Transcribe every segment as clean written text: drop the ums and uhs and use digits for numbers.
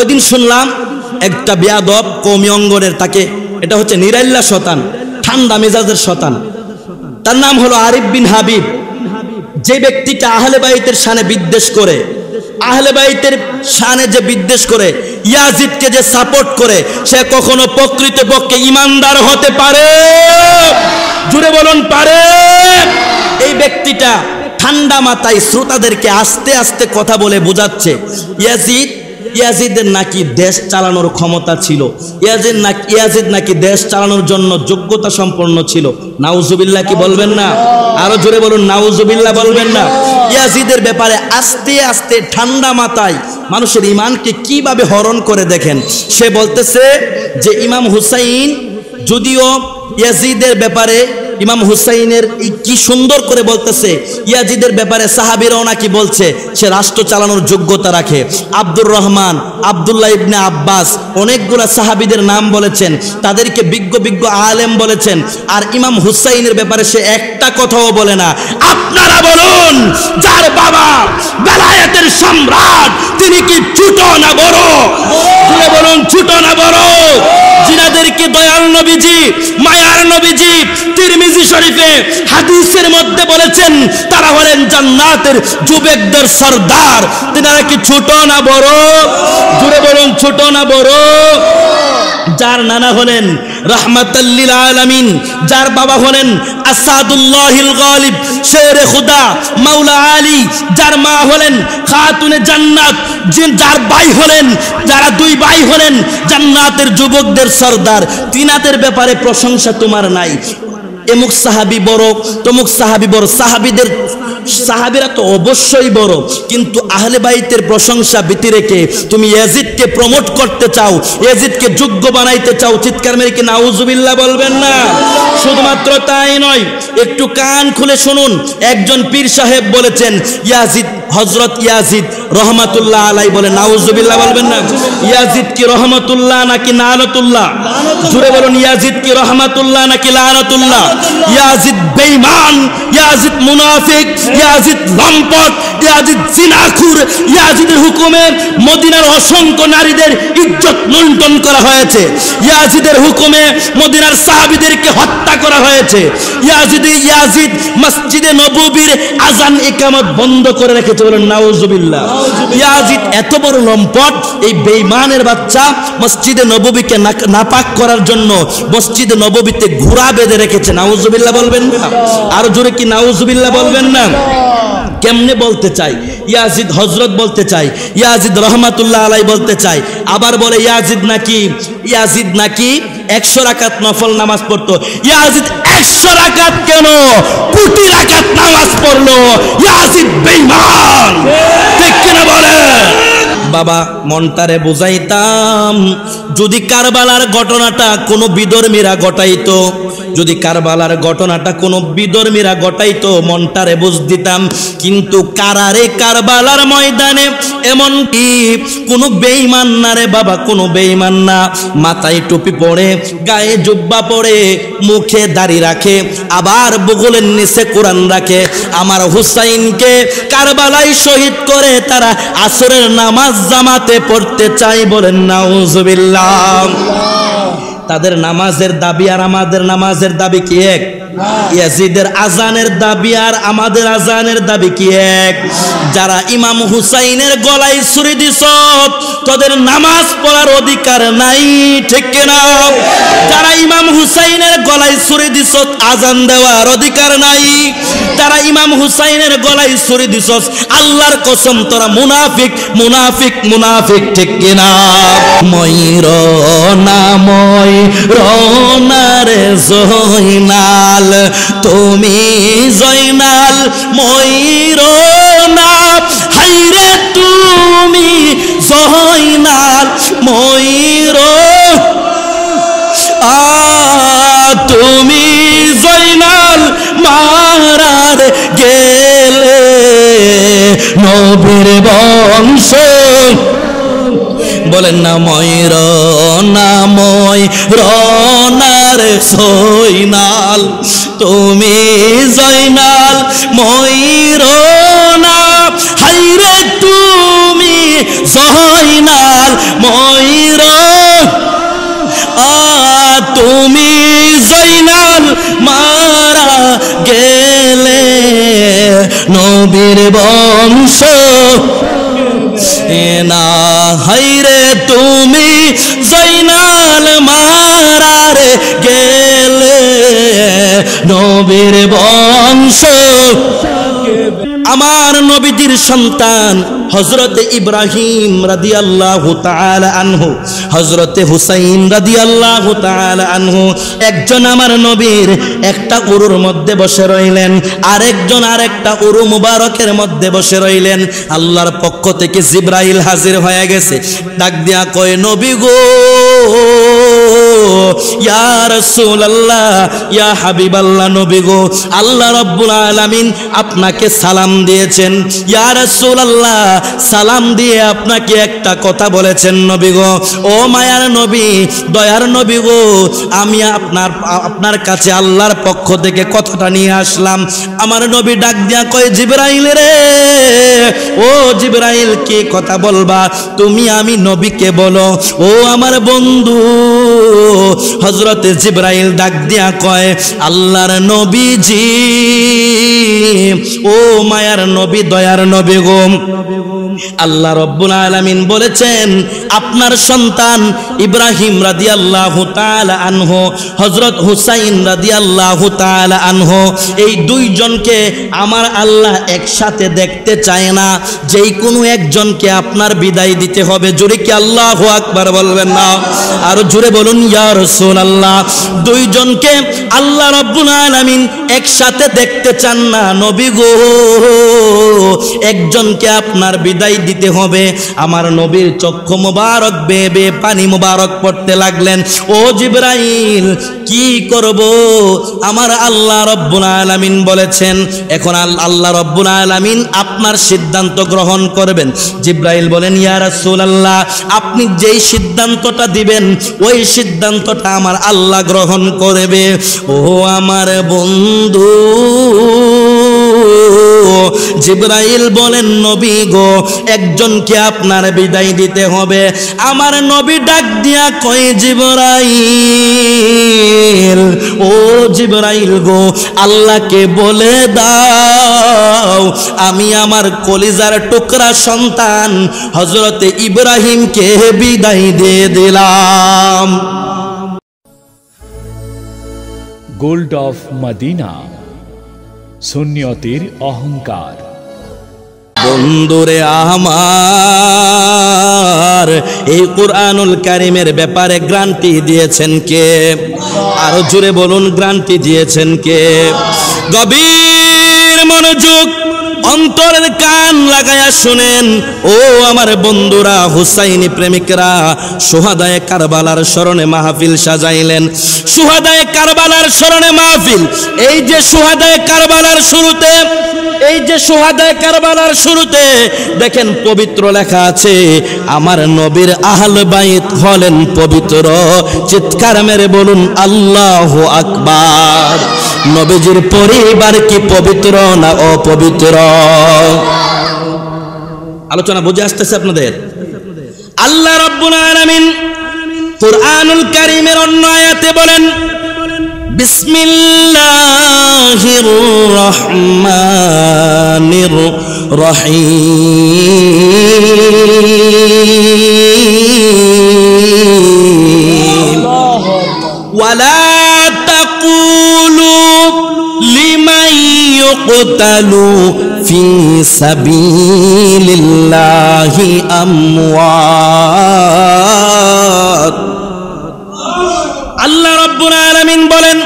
ওইদিন শুনলাম একটা বেয়াদব কওমি অঙ্গনের, তাকে এটা হচ্ছে নিরাল্লা শতান, ঠান্ডা মেজাজের শতান, তার নাম হলো আরিফ বিন হাবিব। যে ব্যক্তিটা আহলে বাইতের শানে বিদ্বেষ করে, আহলে বাইতের শানে যে বিদ্বেষ করে, ইয়াজিদকে যে সাপোর্ট করে, সে কখনো প্রকৃতপক্ষে ইমানদার হতে পারে? জুড়ে বলুন পারে? এই ব্যক্তিটা ঠান্ডা মাথায় শ্রোতাদেরকে আস্তে আস্তে কথা বলে বোঝাচ্ছে ইয়াজিদের নাকি দেশ চালানোর ক্ষমতা ছিল, ইয়াজিদ নাকি দেশ চালানোর জন্য যোগ্যতা সম্পন্ন ছিল। নাউজুবিল্লাহ কি বলবেন না? আরো জোরে বলুন নাউজুবিল্লাহ বলবেন না? ইয়াজিদের ব্যাপারে আস্তে আস্তে ঠান্ডা মাথায় মানুষের ইমানকে কিভাবে হরণ করে দেখেন। সে বলতেছে যে ইমাম হুসাইন, যদিও ইয়াজিদের ব্যাপারে ইমাম হুসাইনের কি সুন্দর করে বলতেছে, ইয়াজিদের ব্যাপারে সাহাবীরাও নাকি বলছে সে রাষ্ট্র চালানোর যোগ্যতা রাখে। আব্দুর রহমান, আব্দুল্লাহ ইবনে আব্বাস অনেকগুলা সাহাবীদের নাম বলেছেন, তাদেরকে বিজ্ঞ বিজ্ঞ আলেম বলেছেন। আর ইমাম হুসাইনের ব্যাপারে সে একটা কথাও বলে না। আপনারা বলুন, যার বাবা বেলায়েতের সম্রাট, তিনি কি ছোট না বড়? বলুন ছোট না বড়? যিনাদেরকে দয়াল নবীজি, মায়ার নবীজি তিরমিজি শরীফে হাদিসের মধ্যে বলেছেন তারা হলেন জান্নাতের যুবকদের সরদার, তিনারা কি ছোট না বড়? জুড়ে বলুন ছোট না বড়? যার নানা হলেন রাহমাতাল লিল আলামিন, যার বাবা হলেন আসাদুল্লাহিল গালিব, শেরে খুদা মাওলা আলী, যার মা হলেন খাতুনে জান্নাত, যার ভাই হলেন, যারা দুই ভাই হলেন জান্নাতের যুবকদের সরদার, তিনাদের ব্যাপারে প্রশংসা তোমার নাই। এমুক সাহাবী বড়, তমুক সাহাবী বড়, সাহাবীরা তো অবশ্যই বড়, কিন্তু আহলে বাইতের প্রশংসা ভীতি রেখে তুমি ইয়াজিদকে প্রমোট করতে চাও, ইয়াজিদকে যোগ্য বানাইতে চাও। চিৎকার মেরে কি নাউজুবিল্লাহ বলবেন না? শুধুমাত্র তাই নয়, একটু কান খুলে শুনুন। একজন পীর সাহেব বলেছেন ইয়াজিদ, হযরত ইয়াজিদ রহমাতুল্লাহ আলাই, বলে নাউজুবিল্লাহ বলবেন না? ইয়াজিদ কি রহমাতুল্লাহ নাকি লানাতুল্লাহ? জুড়ে বলুন ইয়াজিদ কি রহমাতুল্লাহ নাকি লানাতুল্লাহ? ইয়াজিদ বেঈমান, ইয়াজিদ মুনাফিক, ইয়াজিদ লম্পট, ইয়াজিদ জিনাখুর। ইয়াজিদের হুকুমে মদিনার অসংখ্য নারীদের ইজ্জত লুণ্ঠন করা হয়েছে। ইয়াজিদের হুকুমে মদিনার সাহাবীদেরকে হত্যা করা হয়েছে। ইয়াজিদ মসজিদে নববীর আজান ইকামত বন্ধ করে রেখেছে। বলেন নাউজুবিল্লাহ। ইয়াজিদ এত বড় লম্পট, এই বেঈমানের বাচ্চা মসজিদে নববীকে নাপাক করার জন্য মসজিদে নববীতে ঘোড়া বেঁধে রেখেছে। নাউজুবিল্লাহ বলবেন না? আর জোরে কি নাউজুবিল্লাহ বলবেন না? কেমনে বলতে চাই? ইয়াজিদ হযরত বলতে চাই, ইয়াজিদ রহমাতুল্লাহ আলাই বলতে চাই, আবার বলে ইয়াজিদ নাকি 100 রাকাত নফল নামাজ পড়তো। ইয়াজিদ 100 রাকাত কেন, কোটি রাকাত নামাজ পড়লো। ইয়াজিদ বেঈমান, ঠিক কিনা বলে? বাবা মনটারে বুঝাইতাম, যদি কারবালার ঘটনাটা কোনো বিধর্মীরা ঘটাইতো, যদি কারবালার ঘটনাটা কোনো বিধর্মীরা ঘটাইতো, মনটারে বুঝ দিতাম। কিন্তু কারারে কারবালার ময়দানে এমন কি কোনো বেঈমান না রে বাবা, কোনো বেঈমান না। মাথায় টুপি পরে, গায়ে জুব্বা পরে, মুখে দাড়ি রাখে, আবার বুগলের নিচে কোরআন রাখে। আমার হুসাইনকে কারবালায় শহীদ করে তারা আসরের নামাজ জামাতে পড়তে চাই। বলেন নাউজুবিল্লাহ। তাদের নামাজের দাবি আর আমাদের নামাজের দাবি কি এক? ইয়াজিদের আজানের দাবি আর আমাদের আজানের দাবি কি এক? যারা ইমাম হুসাইনের গলায় ছুরি দিছ, তাদের নামাজ পড়ার অধিকার নাই, ঠিক কিনা? যারা ইমাম হুসাইনের গলায় ছুরি দিছ, আজান দেওয়ার অধিকার নাই। যারা ইমাম হুসাইনের গলায় ছুরি দিছ, আল্লাহর কসম তোরা মুনাফিক, মুনাফিক, মুনাফিক, ঠিক কিনা? রনারে জয়নাল, তুমি জয়নাল ময়ূরনা, হাইরে তুমি জয়নাল ময়ূর, তুমি জয়নাল মারার গেলে নবীর বংশ। বলেন না ময়ূরনার জয়নাল, তুমি জয়নাল ময়ূরনা, হাইরে তুমি জয়নাল ময়রা তুমি জয়নাল মারা গেলে নবীর বংশ না হাইরে তুমি জয়নাল মারার গেলে নবীর বংশ। আমার নবীজির সন্তান হযরতে ইব্রাহিম রাদিয়াল্লাহু তাআলা আনহু, হযরতে হুসাইন রাদিয়াল্লাহু তাআলা আনহু একজন আমার নবীর একটা উরুর মধ্যে বসে রইলেন, আরেকজন আরেকটা উরু মুবারকের মধ্যে বসে রইলেন। আল্লাহর পক্ষ থেকে জিবরাইল হাজির হয়ে গেছে, ডাক দিয়া কয় নবী গো, ইয়া রাসূলুল্লাহ, ইয়া হাবিবাল্লাহ, নবী গো, আল্লাহ রাব্বুল আলামিন আপনাকে সালাম দিয়েছেন। ইয়া রাসূলুল্লাহ, সালাম দিয়ে আপনাকে একটা কথা বলেছেন নবী গো। ও মায়ার নবী, দয়ার নবী গো, আমি আপনার কাছে আল্লাহর পক্ষ থেকে কথাটা নিয়ে আসলাম। আমার নবী ডাক দিয়া কয় জিবরাইল রে, ও জিবরাইল, কি কথা বলবা তুমি আমি নবীকে বলো। ও আমার বন্ধু হযরতে জিবরাইল ডাক দিয়া কয় আল্লাহর নবীজি, ও মায়ার নবী, দয়ার নবী গো, আল্লাহ রাব্বুল আলামিন বলেছেন আপনার সন্তান ইব্রাহিম রাদিয়াল্লাহু তাআলা আনহু, হযরত হুসাইন রাদিয়াল্লাহু তাআলা আনহু, এই দুইজনকে আমার আল্লাহ একসাথে দেখতে চায় না, যেই কোনো একজনকে আপনার বিদায় দিতে হবে। জোরে কি আল্লাহু আকবার বলবেন না? আর জোরে বলুন ইয়া রাসূলুল্লাহ। দুইজনকে আল্লাহ রাব্বুল আলামিন একসাথে দেখতে চান না নবী গো, একজনকে আপনার বিদায় দিতে হবে। আমার নবীর চক্ষু মোবারক বেয়ে বেয়ে পানি মোবারক পড়তে লাগলেন। ও জিবরাইল, কি করব? আমার আল্লাহ রাব্বুল আলামিন বলেছেন এখন আল্লাহ রাব্বুল আলামিন আপনার সিদ্ধান্ত গ্রহণ করবেন। জিবরাইল বলেন ইয়া রাসূলুল্লাহ, আপনি যেই সিদ্ধান্তটা দিবেন ওই সিদ্ধান্তটা আমার আল্লাহ গ্রহণ করবে। ও আমার বন্ধু জিবরাইল বলেন নবী গো, একজনকে আপনার বিদায় দিতে হবে। আমার নবী ডাক দিয়া কয় জিবরাইল, ও জিবরাইল গো, আল্লাহকে বলে দাও আমি আমার কলিজার টুকরা সন্তান হযরতে ইব্রাহিমকে বিদায় দিয়ে দিলাম। গোল্ড অফ মদিনা, সুন্নিয়তের অহংকার। বন্ধুরে আমার, এই কুরআনুল কারীমের ব্যাপারে গ্যারান্টি দিয়েছেন কে? আরো জোরে বলুন, গ্যারান্টি দিয়েছেন কে? গভীর মনোযোগ, অন্তরের কান লাগায়া শুনেন ও আমার বন্ধুরা, হুসাইনি প্রেমিকরা, শুহাদায়ে কারবালার স্মরণে মাহফিল সাজাইলেন। শুহাদায়ে কারবালার স্মরণে মাহফিল। এই যে শুহাদায়ে কারবালার শুরুতে, এই যে শুহাদায়ে কারবালার শুরুতে দেখেন পবিত্র লেখা আছে আমার নবীর আহলে বাইত হলেন পবিত্র। চিৎকার মেরে বলুন আল্লাহু আকবার। নবীজির পরিবার কি পবিত্র না অপবিত্র? আলোচনা বুঝে আসতেছে আপনাদের? আল্লাহ রাব্বুল আলামিন কুরআনুল কারীমের অন্য আয়াতে বলেন বিসমিল্লাহির রহমানির রহিম ওয়ালা তাকুলু লিমান ইউকতালু ফি সাবিলিল্লাহি আমওয়াত। আল্লাহ রাব্বুল আলামিন বলেন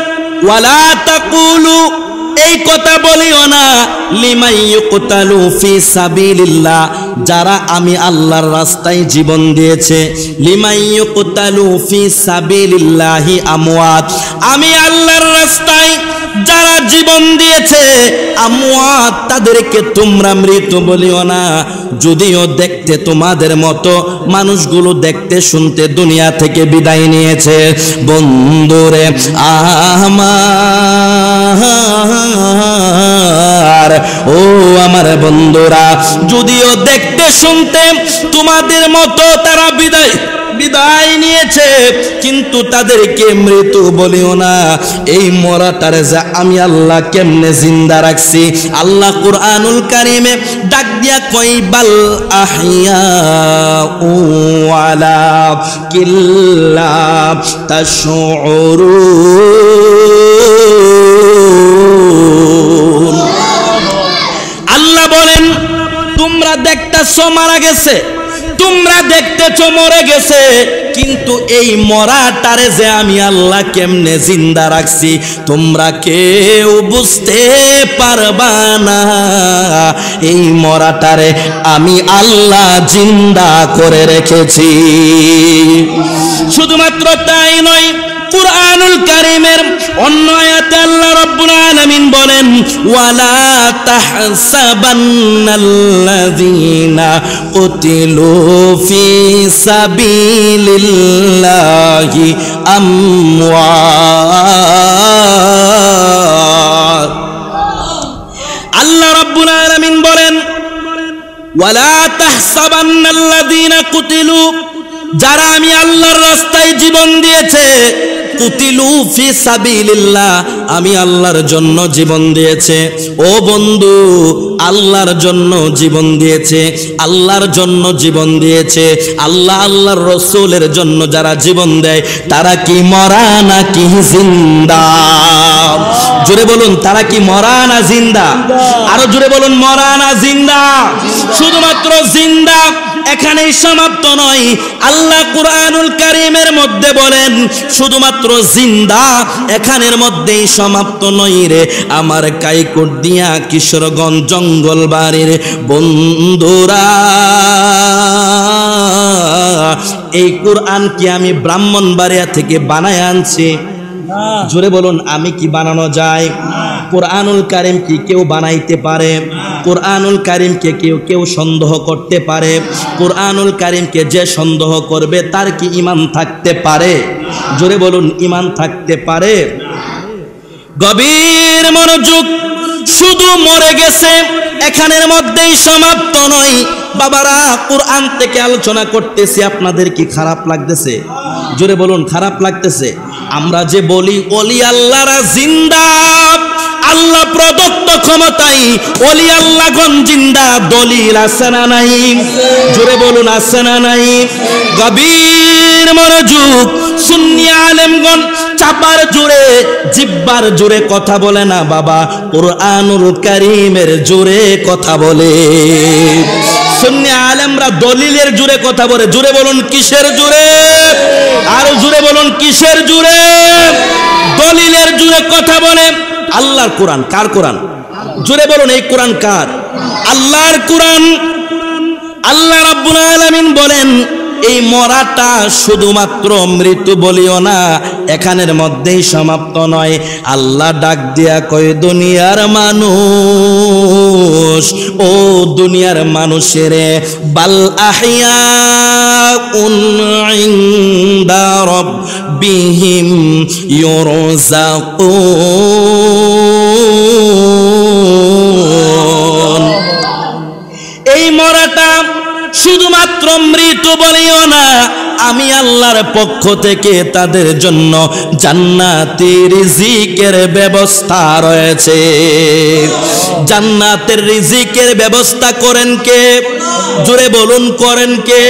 ওয়ালা তাকুলু, এই কথা বলিও না, লিমান ইউকতালু ফি সাবিলিল্লাহ, যারা আমি আল্লাহর রাস্তায় জীবন দিয়েছে, লিমান ইউকতালু ফি সাবিলিল্লাহি আমওয়াত, আমি আল্লাহর রাস্তায় যারা জীবন দিয়েছে আমওয়াত, তাদেরকে তোমরা মৃত বলিও না, যদিও দেখতে তোমাদের মতো মানুষগুলো দেখতে শুনতে দুনিয়া থেকে বিদায় নিয়েছে। বন্ধুরে আমার, ও আমার বন্ধুরা, যদিও দেখতে শুনতে তোমাদের মতো তারা বিদায় নিয়েছে, কিন্তু তাদেরকে মৃত বলিও না। এই মরাটারে যা আমি আল্লাহ কেমনে জিন্দা রাখছি, আল্লাহ কুরআনুল কারীমে ডাক দিয়া কই বাল আহইয়াউ আলা কিল্লা তাশউরুন। আল্লাহ বলেন তোমরা দেখতেছো মারা গেছে, তোমরা দেখতেছো মরে গেছে, কিন্তু এই মরাটারে যে আমি আল্লাহ কেমনে জিন্দা রাখছি তোমরা কেউ বুঝতে পারবা না। এই মরাটারে আমি আল্লাহ জিন্দা করে রেখেছি। শুধুমাত্র তাই নয়, কুরআনুল কারীমের অন্য আয়াতে আল্লাহ রাব্বুল আলামিন বলেন ওয়ালা তাহসাবান্নাল্লাযীনা কুতিলু ফি সাবিলিল্লাহি আমওয়াত। আল্লাহ রাব্বুল আলামিন বলেন ওয়ালা তাহসাবান্নাল্লাযীনা কুতিলু, যারা আমি আল্লাহর রাস্তায় জীবন দিয়েছে, কুতিলু ফি সাবিলিল্লাহ, আমি আল্লাহর জন্য জীবন দিয়েছে। ও বন্ধু, আল্লাহর জন্য জীবন দিয়েছে, আল্লাহর জন্য জীবন দিয়েছে। আল্লাহ আল্লাহর রাসূলের জন্য যারা জীবন দেয় তারা কি মরা নাকি জিন্দা? জোরে বলুন, তারা কি মরা না জিন্দা? আরো জোরে বলুন, মরা না জিন্দা? শুধুমাত্র জিন্দা এখানেই সমাপ্ত নয়। আল্লাহ কুরআনুল কারীমের মধ্যে বলেন শুধুমাত্র জিন্দা এখানের মধ্যেই সমাপ্ত নয় রে আমার কাইকুড়িয়া কিশোরগঞ্জ জঙ্গলবাড়ির বন্ধুরা। এই কোরআন কি আমি ব্রাহ্মণবাড়িয়া থেকে বানায় আনছি? জোরে বলুন, আমি কি বানানো যায়? কোরআনুল কারীম কি কেউ বানাইতে পারে? কোরআনুল কারীমকে কেউ সন্দেহ করতে পারে? কোরআনুল কারীমকে যে সন্দেহ করবে তার কি ঈমান থাকতে পারে? জোরে বলুন, ঈমান থাকতে পারে? গভীর মনোযোগ। শুধু মরে গেছে এখানের মধ্যেই সমাপ্ত নয়। বাবারা, কোরআন থেকে আলোচনা করতেছি, আপনাদের কি খারাপ লাগতেছে? জোরে বলুন, খারাপ লাগতেছে? আমরা যে বলি ওলি আল্লাহরা জিন্দা, আল্লাহ প্রদত্ত ক্ষমতায় ওলি আল্লাহগণ জিন্দা, দলিল আছে না নাই? জোরে বলুন, আছে না নাই? গভীর মনোযোগ। সুন্নি আলেমগণ চাপার জোরে, জিব্বার জোরে কথা বলে না বাবা, কুরআনুল কারীমের জোরে কথা বলে। সুন্নি আলেমরা দলিলের জোরে কথা বলে। জোরে বলুন, কিসের জোরে? আরো জোরে বলুন, কিসের জোরে? দলিলের জোরে কথা বলে। আল্লাহর কোরআন। কার কোরআন? জোরে বলুন, এই কোরআন কার? আল্লাহর কোরআন। আল্লাহ রাব্বুল আলামিন বলেন এই মরাটা শুধুমাত্র মৃত্যু বলিও না, এখানের মধ্যেই সমাপ্ত নয়। আল্লাহ ডাক দিয়া কয় দুনিয়ার মানুষ, ও দুনিয়ার মানুষেরে, বাল আহইয়াউন ইনদা রাব্বিহিম ইউরযাকুন। এই মরাটা শুধুমাত্র মৃত বলিও না, আমি আল্লাহর পক্ষ থেকে তাদের জন্য জান্নাতি রিজিকের ব্যবস্থা রয়েছে। জান্নাতের রিজিকের ব্যবস্থা করেন কে? জোরে বলুন, করেন কে?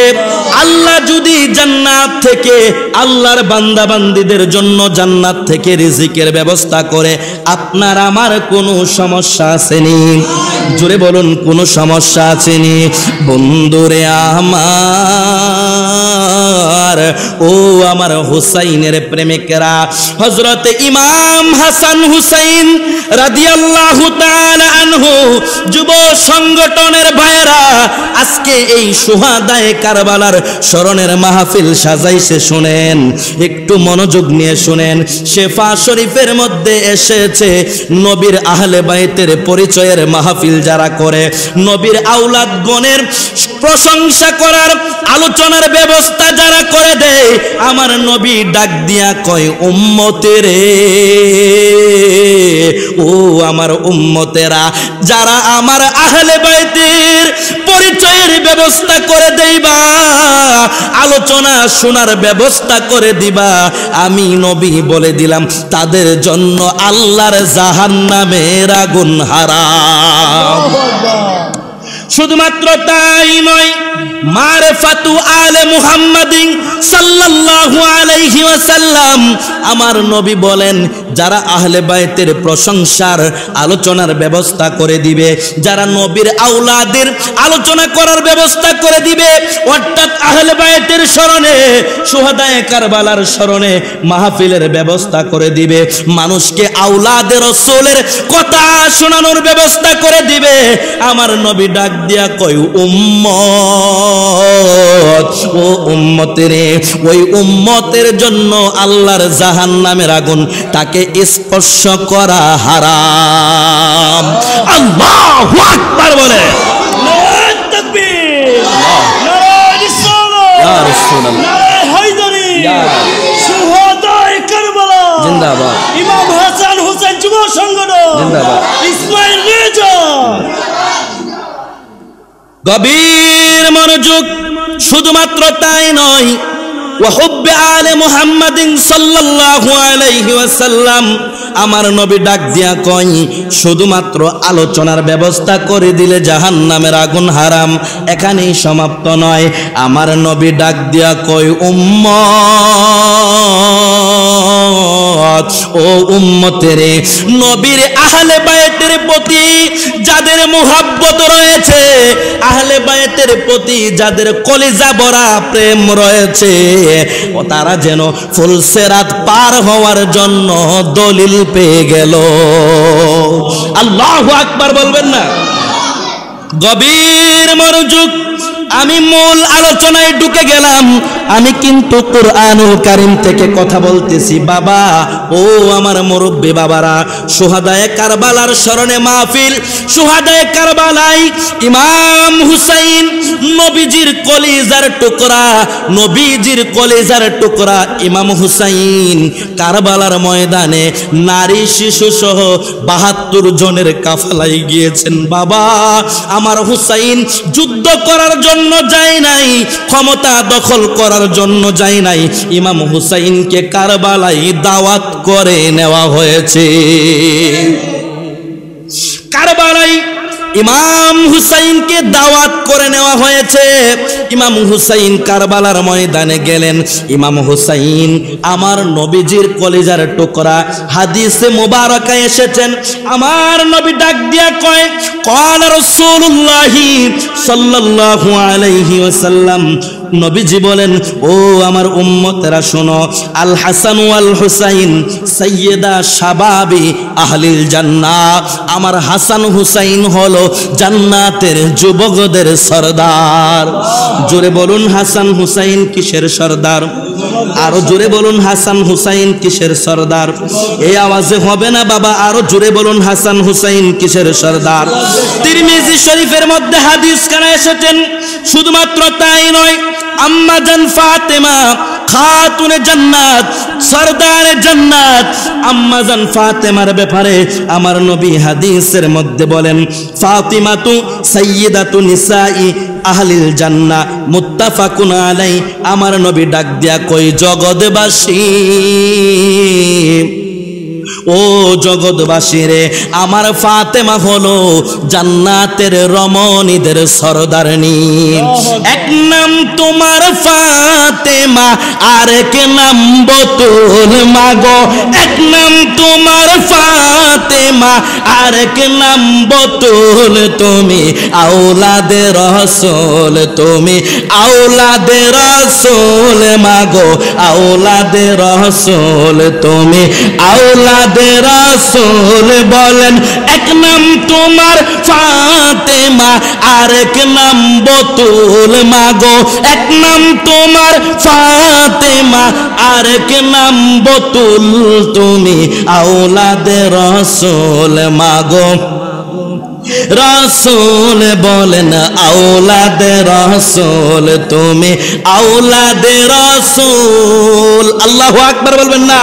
আল্লাহ যদি জান্নাত থেকে আল্লাহর বান্দা বান্দীদের জন্য জান্নাত থেকে রিজিকের ব্যবস্থা করে, আপনার আমার কোনো সমস্যা আসেনি? জোরে বলুন, কোনো সমস্যা আসেনি? বন্ধুরে আমার, ও আমার হুসাইনের প্রেমিকেরা, হযরত ইমাম হাসান হুসাইন রাদিয়াল্লাহু তাআলা আনহু যুব সংগঠনের ভাইরা আজকে এই শুহাদায়ে কারবালার স্মরণের মাহফিল সাজাইছে। শুনেন, একটু মনোযোগ নিয়ে শুনেন। শেফা শরীফের মধ্যে এসেছে নবীর আহলে বাইতের পরিচয়ের মাহফিল যারা করে, নবীর আওলাদ গণের প্রশংসা করার আলোচনার ব্যবস্থা যারা করে দেয়, আমার নবী ডাক দিয়া কয় উম্মতেরে, ও আমার উম্মতেরা, যারা আমার আহলে বাইতের পরিচয়ের ব্যবস্থা করে দেইবা, আলোচনা শোনার ব্যবস্থা করে দিবা, আমি নবী বলে দিলাম তাদের জন্য আল্লাহর জাহান্নামের আগুন হারাম। শুধুমাত্র তাই নয়, মারফাতু আলে মুহাম্মাদিন সাল্লাল্লাহু আলাইহি ওয়াসাল্লাম, আমার নবী বলেন যারা আহলে বাইতের প্রশংসার আলোচনার ব্যবস্থা করে দিবে, যারা নবীর আওলাদের আলোচনা করার ব্যবস্থা করে দিবে, অর্থাৎ আহলে বাইতের স্মরণে, শুহাদায়ে কারবালার স্মরণে মাহফিলের ব্যবস্থা করে দিবে, মানুষকে আওলাদের রাসূলের কথা শোনানোর ব্যবস্থা করে দিবে, আমার নবী ডাক দিয়া কয় উম্মত, ও উম্মতেরে, ওই উম্মতের জন্য আল্লাহর জাহান্নামের আগুন তাকে স্পর্শ করা হারাম। আল্লাহু আকবার বলে, নারে তাকবীর, নারে রিসালাত, ইয়া রাসূলুল্লাহ, নারে হায়দারি, শুহাদায়ে কারবালা জিন্দাবাদ, ইমাম হাসান হুসাইন যুব সংগঠন জিন্দাবাদ, ইসমাইল রেজা। গভীর মনোযোগ। শুধুমাত্র তাই নয়, ওয়াহুব্বে আলে মুহাম্মাদিন সাল্লাল্লাহু আলাইহি ওয়াসাল্লাম, আমার নবী ডাক দিয়া কয় শুধুমাত্র আলোচনার ব্যবস্থা করে দিলে জাহান্নামের আগুন হারাম। এখানেই সমাপ্ত নয়, আমার নবী ডাক দিয়া কয় উম্মত, ও উম্মতেরে, নবীর আহলে বায়তের প্রতি যাদের মুহাব্বত রয়েছে, আহলে বায়তের প্রতি যাদের কলিজা ভরা প্রেম রয়েছে, ও তারা যেন ফুলসেরাত পার হওয়ার জন্য দলিল পেয়ে গেল। আল্লাহু আকবার বলবেন না? গভীর মনোযোগ। আমি মূল আলোচনায় ঢুকে গেলাম। আমি কিন্তু কুরআনুল কারীম থেকে কথা বলতেছি। বাবা, ও আমার মুরব্বী বাবারা, শুহাদায়ে কারবালার স্মরণে মাহফিল। শুহাদায়ে কারবালায় ইমাম হুসাইন নবীজির কলিজার টুকরা, নবীজির কলিজার টুকরা ইমাম হুসাইন কারবালার ময়দানে নারী শিশু সহ ৭২ জনের কাফেলায় গিয়েছেন। বাবা, আমার হুসাইন যুদ্ধ করার জন্য যায় নাই, ক্ষমতা দখল করার জন্য যায় নাই, ইমাম হুসাইনকে কারবালায় দাওয়াত করে নেওয়া হয়েছে। কারবালায় ইমাম হুসাইনকে দাওয়াত করে নেওয়া হয়েছে। ইমাম হুসাইন কারবালার ময়দানে গেলেন। ইমাম হুসাইন আমার নবীজির কলিজার টুকরা। হাদিসে মুবারাকা এসেছেন, আমার নবী ডাক দিয়া কয়, ক্বালা রাসূলুল্লাহি সাল্লাল্লাহু আলাইহি ওয়াসাল্লাম, নবীজি বলেন, ও আমার উম্মতেরা শোনো, আল হাসান ওয়াল হুসাইন সাইয়্যিদা শাবাবি আহলিল জান্নাহ, আমার হাসান হুসাইন হলো জান্নাতের যুবকদের সরদার। জোরে বলুন, হাসান হুসাইন কিসের সরদার? আরো জোরে বলুন, হাসান হুসাইন কিসের সরদার? এই আওয়াজে হবে না বাবা, আরো জোরে বলুন, হাসান হুসাইন কিসের সরদার? তিরমিজি শরীফের মধ্যে হাদিস কানা এসেছেন। শুধুমাত্র তাই নয়, আম্মা জান ফাতেমা খাতুনে জান্নাত, সরদারে জান্নাত, আম্মা জান ফাতেমার ব্যাপারে আমার নবী হাদিসের মধ্যে বলেন, ফাতিমাতু সাইয়্যিদাতু নিসাই আহলিল জান্নাহ, মুত্তাফাকুন আলাই। আমার নবী ডাক দিয়া কই, জগৎবাসী, ও জগৎবাসী রে, আমার ফাতেমা হলো জান্নাতের রমণীদের সরদারনি। এক নাম তোমার ফাতেমা, আরেক নাম বতুল মাগো। এক নাম তোমার ফাতেমা, আরেক নাম বতুল। তুমি আওলাদে রসুল, তুমি আওলাদে রসুল মাগো, আওলাদে রসুল, তুমি আওলাদে রসুল। বলেন এক নাম তোমার ফাতেমা, আরেক নাম বতুল মাগো। এক নাম তোমার ফাতেমা, আরেক নাম বতুল। তুমি আওলাদে রসুল মাগো। রসুল বলেন আওলাদে রসুল, তুমি আওলাদে রসুল। আল্লাহু আকবার বলবেন না?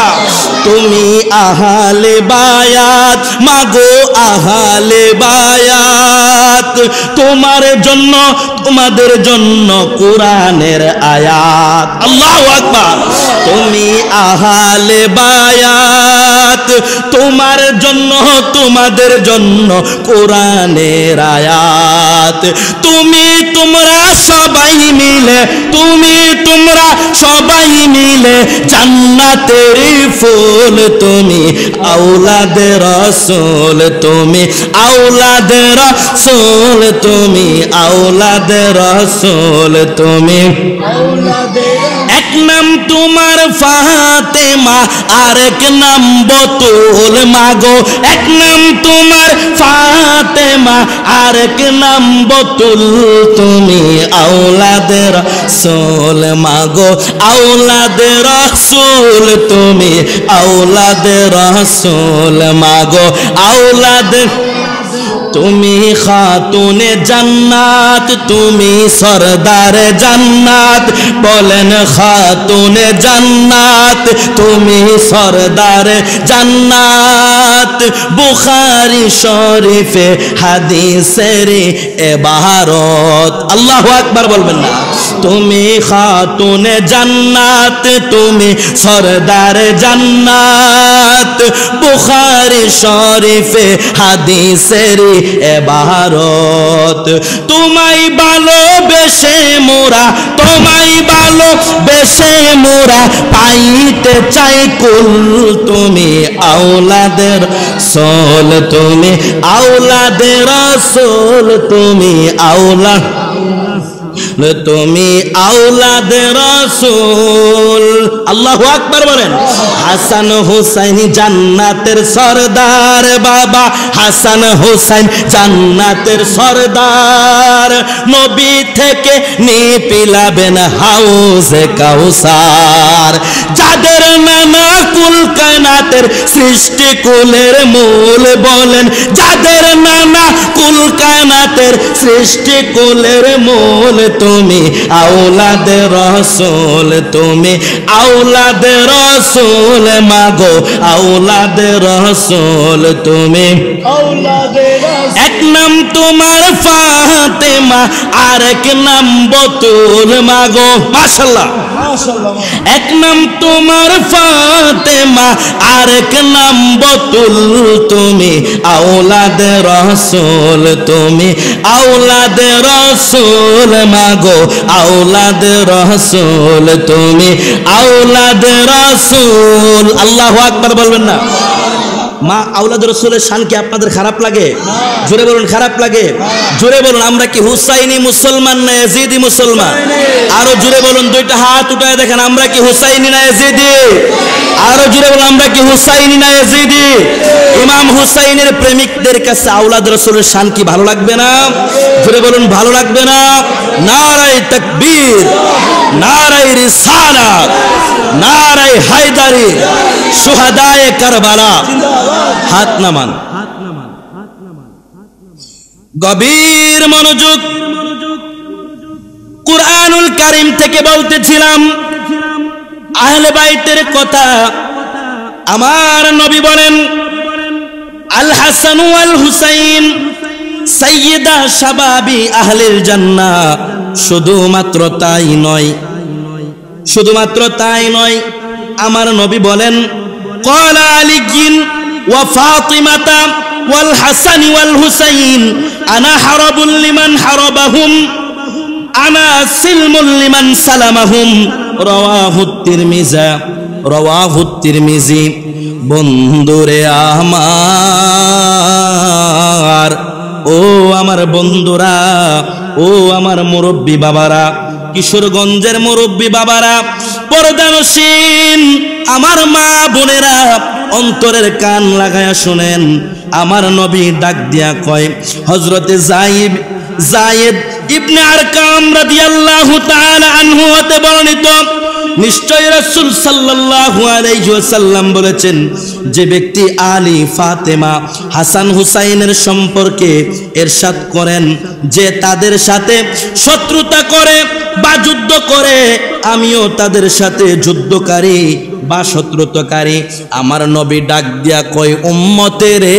তুমি আহলে বায়াত মাগো, আহলে বায়াত। তোমার জন্য, তোমাদের জন্য কোরআনের আয়াত। আল্লাহু আকবার। তুমি আহলে বায়াত, তোমার জন্য, তোমাদের জন্য কোরআনের আয়াত। তুমি তোমরা সবাই মিলে, তুমি তোমরা সবাই মিলে জান্নাতের ফুল। তুমি আওলাদে রসুল, তুমি আওলাদে রসুল, তুমি আওলাদে রসুল, তুমি আওলাদে। এক নাম তোমার ফাতেমা, আরেক নাম বতুল মাগো। এক নাম তোমার ফাতেমা, আরেক নাম বতুল। তুমি আওলাদে রসুল মাগো, আওলাদে রসুল। তুমি আওলাদে রসুল মাগো, আওলাদে। তুমি খাতুনে জান্নাত, তুমি সরদারে জান্নাত। বলেন খাতুনে জান্নাত, তুমি সরদারে জান্নাত। বুখারী শরীফে হাদিসের ইবারত। আল্লাহু আকবার বলবেন না? তুমি খাতুনে জান্নাত, তুমি সরদারে জান্নাত। বুখারী শরীফে হাদিসের ইবারত। তোমায় ভালোবেসে মোরা, তোমায় ভালোবেসে মোরা পাইতে চাই কুল। তুমি আওলাদে রসুল, তুমি আওলাদে রসুল, তুমি আওলাদ, তুমি আওলাদে রসুল। আল্লাহু আকবার বলেন। হাসান হুসাইন জান্নাতের সরদার, বাবা হাসান হুসাইন জান্নাতের সরদার। নবী থেকে নিয়ে পিলাবেন হাউজে কাউসার। যাদের নানা কুল কায়নাতের সৃষ্টি কুলের মূল। বলেন যাদের নানা কুল কায়নাতের সৃষ্টি কুলের মূল। তুমি আওলাদে রসুল, তুমি আওলাদে রসুল মাগো, আওলাদে রসুল, তুমি আওলাদে রসুল। এক নাম তোমার ফাতেমা, আরেক নাম বতুল মাগো। মাশাআল্লাহ, মাশাআল্লাহ। এক নাম তোমার ফাতেমা, আরেক নাম বতুল। তুমি আওলাদে রসুল, তুমি আওলাদে রসুল মাগো, আওলাদে রসুল, তুমি আওলাদে রসুল। আল্লাহু আকবার বলবেন না? মা আওলাদ রসুলের শান কি আপনাদের খারাপ লাগে? জোরে বলুন খারাপ লাগে? জোরে বলুন আমরা কি হুসাইনি মুসলমান না ইয়াজিদি মুসলমান? আরো জোরে বলুন, দুইটা হাত উঠায় দেখেন আমরা কি হুসাইনি না ইয়াজিদি? আরো জোরে বলুন আমরা কি হুসাইনি না ইয়াজিদি? ইমাম হুসাইনের প্রেমিকদের কাছে আওলাদ রসুলের শান কি ভালো লাগবে না? জোরে বলুন ভালো লাগবে না? নারায়ে তাকবীর, নারায়ে রিসালাত, নারায়ে হায়দারি, শুহাদায়ে কারবালা। হাত নামান, গভীর মনোযোগ। কুরআনুল কারীম থেকে বলতেছিলাম আহলে বাইতের কথা। আমার নবী বলেন আল হাসান ওয়াল হুসাইন সাইয়্যিদা শাবাবি আহলিল জান্নাহ। শুধুমাত্র তাই নয়, শুধুমাত্র তাই নয়, আমার নবী বলেন ক্বালা আলিয়্যিন ওয়া ফাতিমাতা ওয়াল হাসান ওয়াল হুসাইন আনা হারাবুল লিমান হারাবাহুম আনা সিলমুল লিমান সালামাহুম রাওয়াহু তিরমিজি। বন্ধুরে আমার, ও আমার বন্ধুরা, ও আমার মুরব্বী বাবারা, কিশোরগঞ্জের মুরব্বী বাবারা, পর্দানসীন আমার মা বোনেরা, অন্তরের কান লাগায়া শুনেন। আমার নবী ডাক দিয়া কয়, হযরতে যায়েদ ইবনে আরকাম রাদিয়াল্লাহু তাআলা আনহু হতে বর্ণিত, নিশ্চয় রাসূল সাল্লাল্লাহু আলাইহি ওয়াসাল্লাম বলেছেন, যে ব্যক্তি আলী ফাতেমা হাসান হুসাইনের সম্পর্কে ইরশাদ করেন যে তাদের সাথে শত্রুতা করে বা যুদ্ধ করে, আমিও তাদের সাথে যুদ্ধকারী বা শত্রুতাকারী। আমার নবী ডাক দিয়া কয়, উম্মতেরে,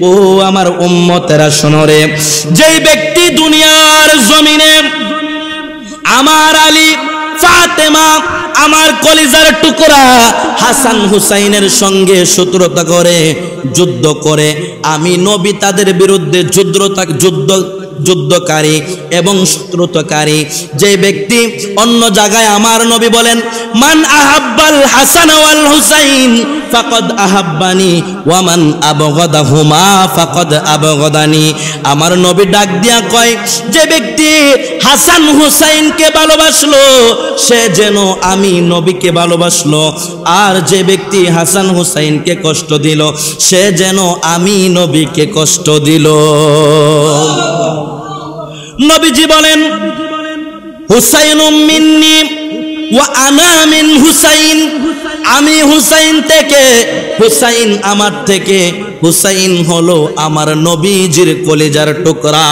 ও আমার উম্মতেরা শোনো রে, যেই ব্যক্তি দুনিয়ার জমিনে আমার আলী ফাতেমা আমার কলিজার টুকরা হাসান হুসাইনের সঙ্গে শত্রুতা করে যুদ্ধ করে, আমি নবী তাদের বিরুদ্ধে যুদ্ধকারী এবং শত্রুতাকারী। যে ব্যক্তি অন্য জায়গায় আমার নবী বলেন, মান আহাব্বাল হাসান ওয়াল হুসাইন ফাকাদ আহাব্বানি ওয়া মান আবগাদাহুমা ফাকাদ আবগাদানি। আমার নবী ডাক দিয়া কয়, যে ব্যক্তি হাসান হুসাইনকে ভালোবাসলো সে যেন আমি নবীকে ভালোবাসলো, আর যে ব্যক্তি হাসান হুসাইনকে কষ্ট দিল সে যেন আমি নবীকে কষ্ট দিল। নবীজি বলেন, হুসাইনুম মিন্নি ওয়া আনা মিন হুসাইন, আমি হুসাইন থেকে, হুসাইন আমার থেকে। হুসাইন হলো আমার নবীজির কলিজার টুকরা,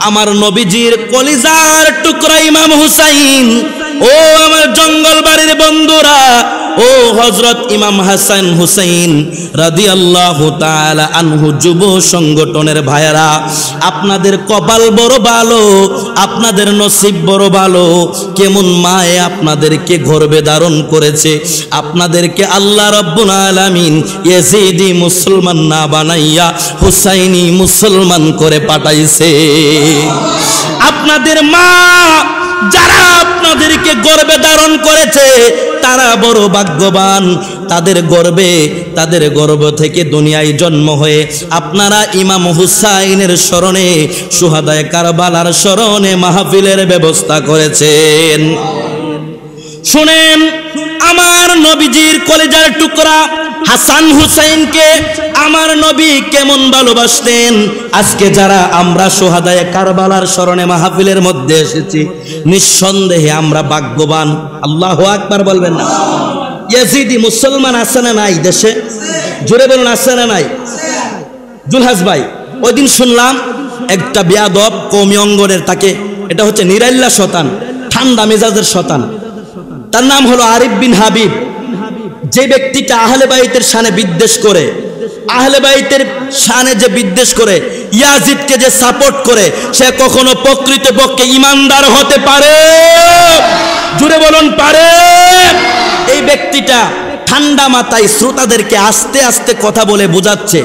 আমার নবীজির কলিজার টুকরা ইমাম হুসাইন। ও আমার জঙ্গল বাড়ির বন্ধুরা, ও হযরত ইমাম হাসান হুসাইন রাদিয়াল্লাহু তাআলা আনহু যুব সংগঠনের ভাইরা, আপনাদের কপাল বড় ভালো, আপনাদের নসিব বড় ভালো। কেমন মায়ে আপনাদেরকে গর্ভে ধারণ করেছে, আপনাদেরকে আল্লাহ রাব্বুল আলামিন ইয়াজিদি মুসলমান না বানাইয়া হুসাইনি মুসলমান করে পাঠাইছে। আপনাদের মা যারা আপনাদেরকে গর্ভে ধারণ করেছে তারা বড় ভাগ্যবান, তাদের গর্ভ থেকে দুনিয়ায় জন্ম হয়ে আপনারা ইমাম হুসাইনের স্মরণে, শুহাদায়ে কারবালার স্মরণে মাহফিলের ব্যবস্থা করেছেন। শুনেন, আমার নবীজির কলিজার টুকরা হাসান হুসাইনকে আমার নবী কেমন ভালোবাসতেন। আজকে যারা আমরা শুহাদায়ে কারবালার স্মরণে মাহফিলের মধ্যে এসেছি, নিঃসন্দেহে আমরা ভাগ্যবান। আল্লাহু আকবার বলবেন না? ইয়াজিদি মুসলমান আছে না নাই দেশে? জোরে বলুন, আছে না নাই? জুলহাস ভাই, ওই দিন শুনলাম একটা বেয়াদব কওমি অঙ্গনের, তাকে, এটা হচ্ছে নিরাল্লা শতান, ঠান্ডা মেজাজের শতান, তার নাম হলো আরিফ বিন হাবিব। যে ব্যক্তিটা আহলে বাইতের শানে বিদ্বেষ করে, আহলে বাইতের শানে যে বিদ্বেষ করে, ইয়াজিদকে যে সাপোর্ট করে, সে কখনো প্রকৃতপক্ষে ইমানদার হতে পারে? জুড়ে বলুন, পারে? এই ব্যক্তিটা ঠান্ডা মাথায় শ্রোতাদেরকে আস্তে আস্তে কথা বলে বোঝাচ্ছে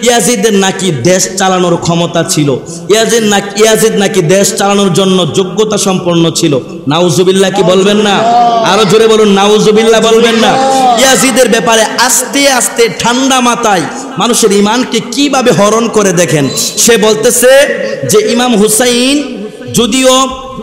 ইয়াজিদের নাকি দেশ চালানোর ক্ষমতা ছিল, ইয়াজিদ নাকি দেশ চালানোর জন্য যোগ্যতা সম্পন্ন ছিল। নাউজুবিল্লাহ কি বলবেন না? আরো জোরে বলুন, নাউজুবিল্লাহ বলবেন না? ইয়াজিদের ব্যাপারে আস্তে আস্তে ঠান্ডা মাথায় মানুষের ইমানকে কিভাবে হরণ করে দেখেন। সে বলতেছে যে ইমাম হুসাইন, যদিও